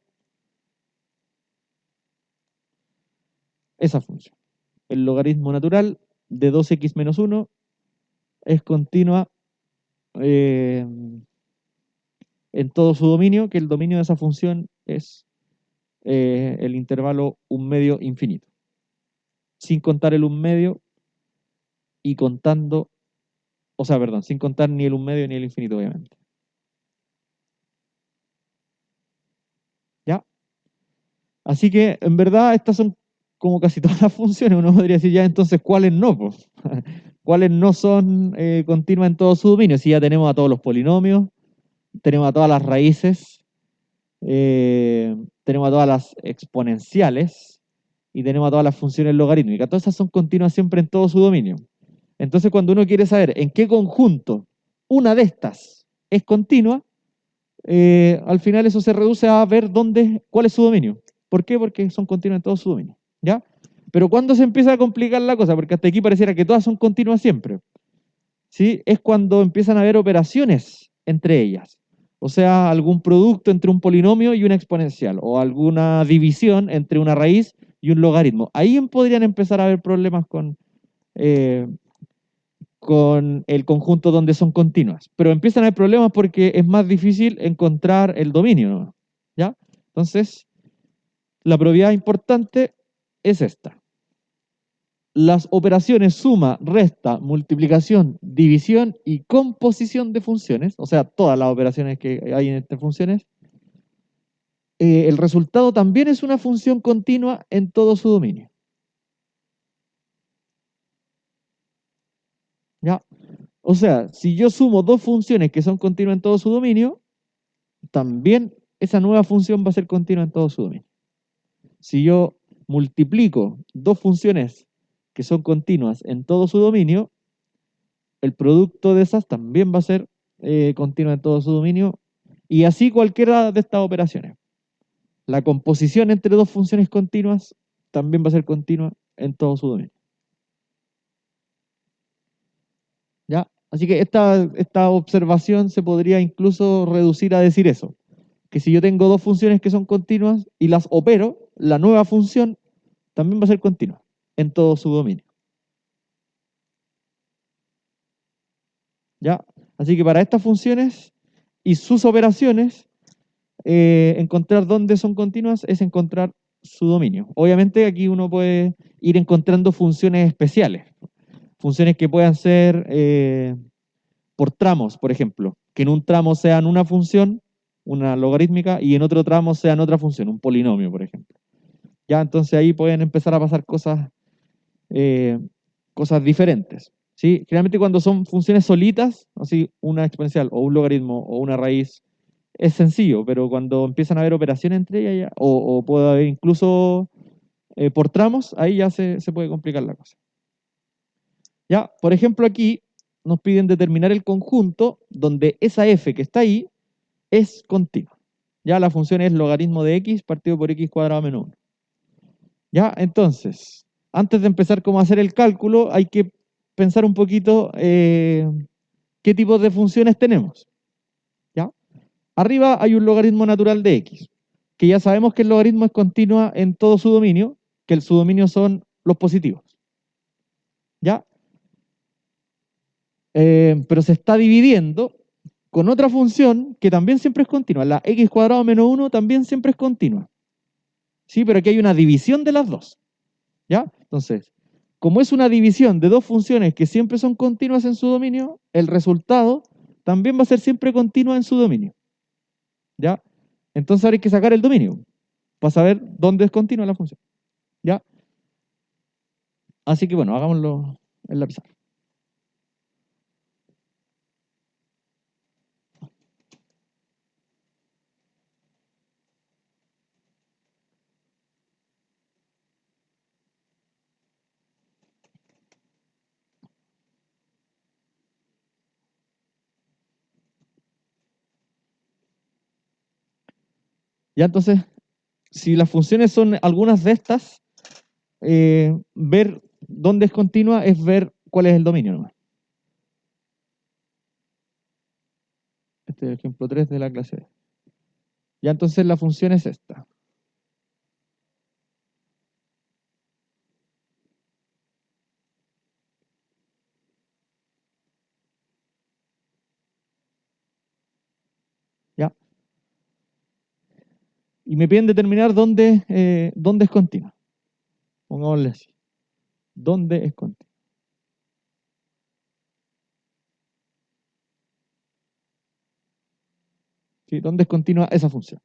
esa función. El logaritmo natural de 2x menos 1 es continua en todo su dominio, que el dominio de esa función es el intervalo 1/2 infinito. Sin contar el 1/2 y contando, o sea, perdón, sin contar ni el 1/2 ni el infinito, obviamente. ¿Ya? Así que, en verdad, estas son como casi todas las funciones. Uno podría decir ya entonces cuáles no, pues. Cuáles no son continuas en todo su dominio. Si ya tenemos a todos los polinomios, tenemos a todas las raíces, tenemos a todas las exponenciales y tenemos a todas las funciones logarítmicas. Todas esas son continuas siempre en todo su dominio. Entonces, cuando uno quiere saber en qué conjunto una de estas es continua, al final eso se reduce a ver cuál es su dominio. ¿Por qué? Porque son continuas en todo su dominio. ¿Ya? Pero cuando se empieza a complicar la cosa, porque hasta aquí pareciera que todas son continuas siempre, ¿sí? Es cuando empiezan a haber operaciones entre ellas. O sea, algún producto entre un polinomio y una exponencial, o alguna división entre una raíz y un logaritmo. Ahí podrían empezar a haber problemas eh, con el conjunto donde son continuas. Pero empiezan a haber problemas porque es más difícil encontrar el dominio, ¿no? ¿Ya? Entonces, la propiedad importante es esta. Las operaciones suma, resta, multiplicación, división y composición de funciones, o sea, todas las operaciones que hay en estas funciones, el resultado también es una función continua en todo su dominio. ¿Ya? O sea, si yo sumo dos funciones que son continuas en todo su dominio, también esa nueva función va a ser continua en todo su dominio. Si yo multiplico dos funciones que son continuas en todo su dominio, el producto de esas también va a ser continuo en todo su dominio, y así cualquiera de estas operaciones. La composición entre dos funciones continuas también va a ser continua en todo su dominio. ¿Ya? Así que esta observación se podría incluso reducir a decir eso, que si yo tengo dos funciones que son continuas y las opero, la nueva función también va a ser continua en todo su dominio. ¿Ya? Así que para estas funciones y sus operaciones, encontrar dónde son continuas es encontrar su dominio. Obviamente aquí uno puede ir encontrando funciones especiales, funciones que puedan ser por tramos, por ejemplo, que en un tramo sean una función, una logarítmica, y en otro tramo sean otra función, un polinomio, por ejemplo. Ya, entonces ahí pueden empezar a pasar eh, cosas diferentes. ¿Sí? Generalmente cuando son funciones solitas, así una exponencial o un logaritmo o una raíz, es sencillo, pero cuando empiezan a haber operaciones entre ellas, o puede haber incluso por tramos, ahí ya se puede complicar la cosa. Ya, por ejemplo, aquí nos piden determinar el conjunto donde esa f que está ahí es continua. Ya la función es logaritmo de x partido por x cuadrado menos 1. Ya, entonces, antes de empezar cómo hacer el cálculo, hay que pensar un poquito qué tipos de funciones tenemos. ¿Ya? Arriba hay un logaritmo natural de x, que ya sabemos que el logaritmo es continua en todo su dominio, que el subdominio son los positivos. ¿Ya? Pero se está dividiendo con otra función que también siempre es continua. La x cuadrado menos 1 también siempre es continua. Sí, pero aquí hay una división de las dos. ¿Ya? Entonces, como es una división de dos funciones que siempre son continuas en su dominio, el resultado también va a ser siempre continua en su dominio. ¿Ya? Entonces ahora hay que sacar el dominio para saber dónde es continua la función. ¿Ya? Así que bueno, hagámoslo en la pizarra. Ya entonces, si las funciones son algunas de estas, ver dónde es continua es ver cuál es el dominio nomás. Este es el ejemplo 3 de la clase D. Ya entonces la función es esta. ¿Ya? Y me piden determinar dónde es continua. Pongámosle así. ¿Dónde es continua? ¿Sí? ¿Dónde es continua esa función?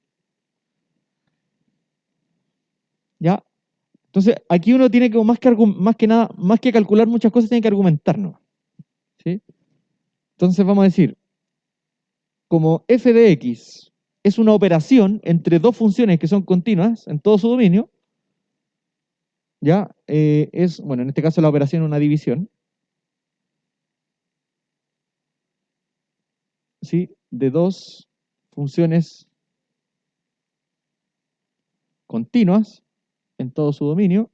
¿Ya? Entonces, aquí uno tiene que, más que nada, más que calcular muchas cosas, tiene que argumentar, ¿no? ¿Sí? Entonces vamos a decir, como f de x es una operación entre dos funciones que son continuas en todo su dominio, ¿ya? Bueno, en este caso la operación es una división, ¿sí? De dos funciones continuas en todo su dominio.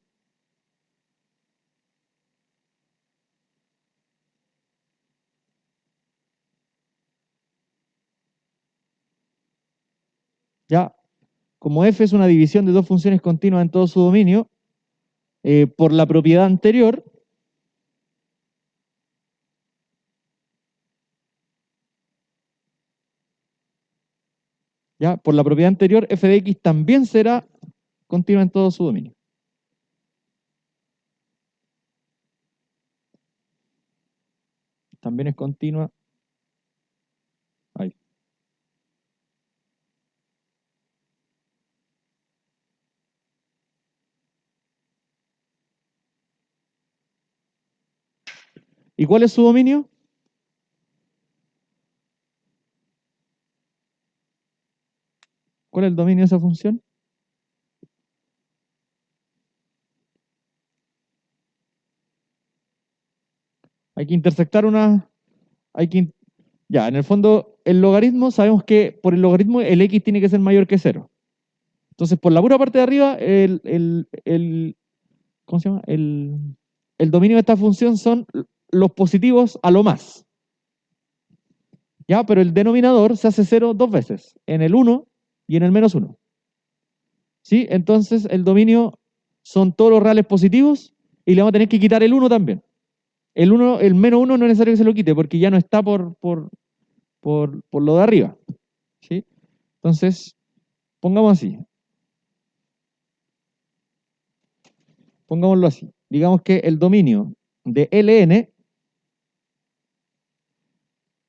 Ya, como f es una división de dos funciones continuas en todo su dominio, por la propiedad anterior, ya, por la propiedad anterior, f de x también será continua en todo su dominio. También es continua. Ahí. ¿Y cuál es su dominio? ¿Cuál es el dominio de esa función? Hay que intersectar una... Hay que... Ya, en el fondo, el logaritmo, sabemos que por el logaritmo el x tiene que ser mayor que 0. Entonces, por la pura parte de arriba, ¿cómo se llama? El dominio de esta función son los positivos a lo más. ¿Ya? Pero el denominador se hace 0 dos veces, en el 1 y en el menos 1. ¿Sí? Entonces, el dominio son todos los reales positivos y le vamos a tener que quitar el 1 también. El menos 1 no es necesario que se lo quite porque ya no está por lo de arriba. ¿Sí? Entonces, pongamos así. Pongámoslo así. Digamos que el dominio de Ln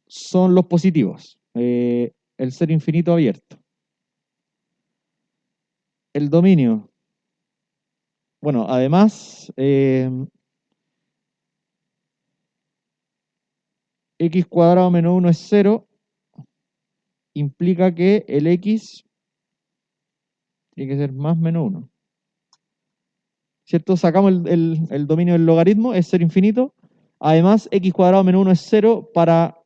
son los positivos. El ser infinito abierto. El dominio. Bueno, además, x cuadrado menos 1 es 0. Implica que el x tiene que ser más menos 1. ¿Cierto? Sacamos el dominio del logaritmo, es 0 infinito. Además, x cuadrado menos 1 es 0 para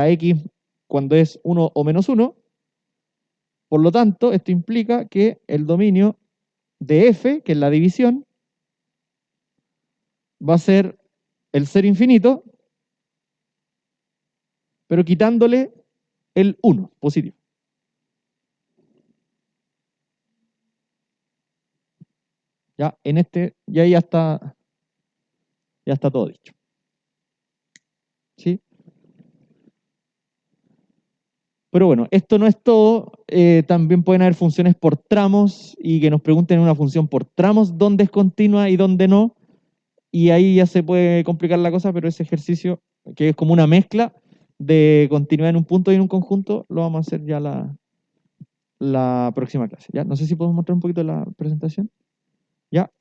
x cuando es 1 o menos 1. Por lo tanto, esto implica que el dominio de f, que es la división, va a ser el ser infinito, pero quitándole el 1 positivo. Ya, en este, ya está todo dicho. ¿Sí? Pero bueno, esto no es todo. También pueden haber funciones por tramos y que nos pregunten una función por tramos dónde es continua y dónde no. Y ahí ya se puede complicar la cosa, pero ese ejercicio, que es como una mezcla de continuidad en un punto y en un conjunto, lo vamos a hacer ya la próxima clase. ¿Ya? No sé si podemos mostrar un poquito la presentación. ¿Ya?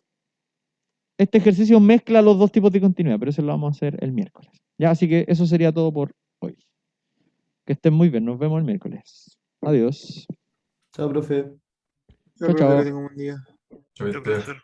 Este ejercicio mezcla los dos tipos de continuidad, pero eso lo vamos a hacer el miércoles. ¿Ya? Así que eso sería todo por hoy. Que estén muy bien. Nos vemos el miércoles. Adiós. Chao, profe. Ya, Chao, profe, que chao. tenga un buen día. Chao, Chao, Víctor. profesor.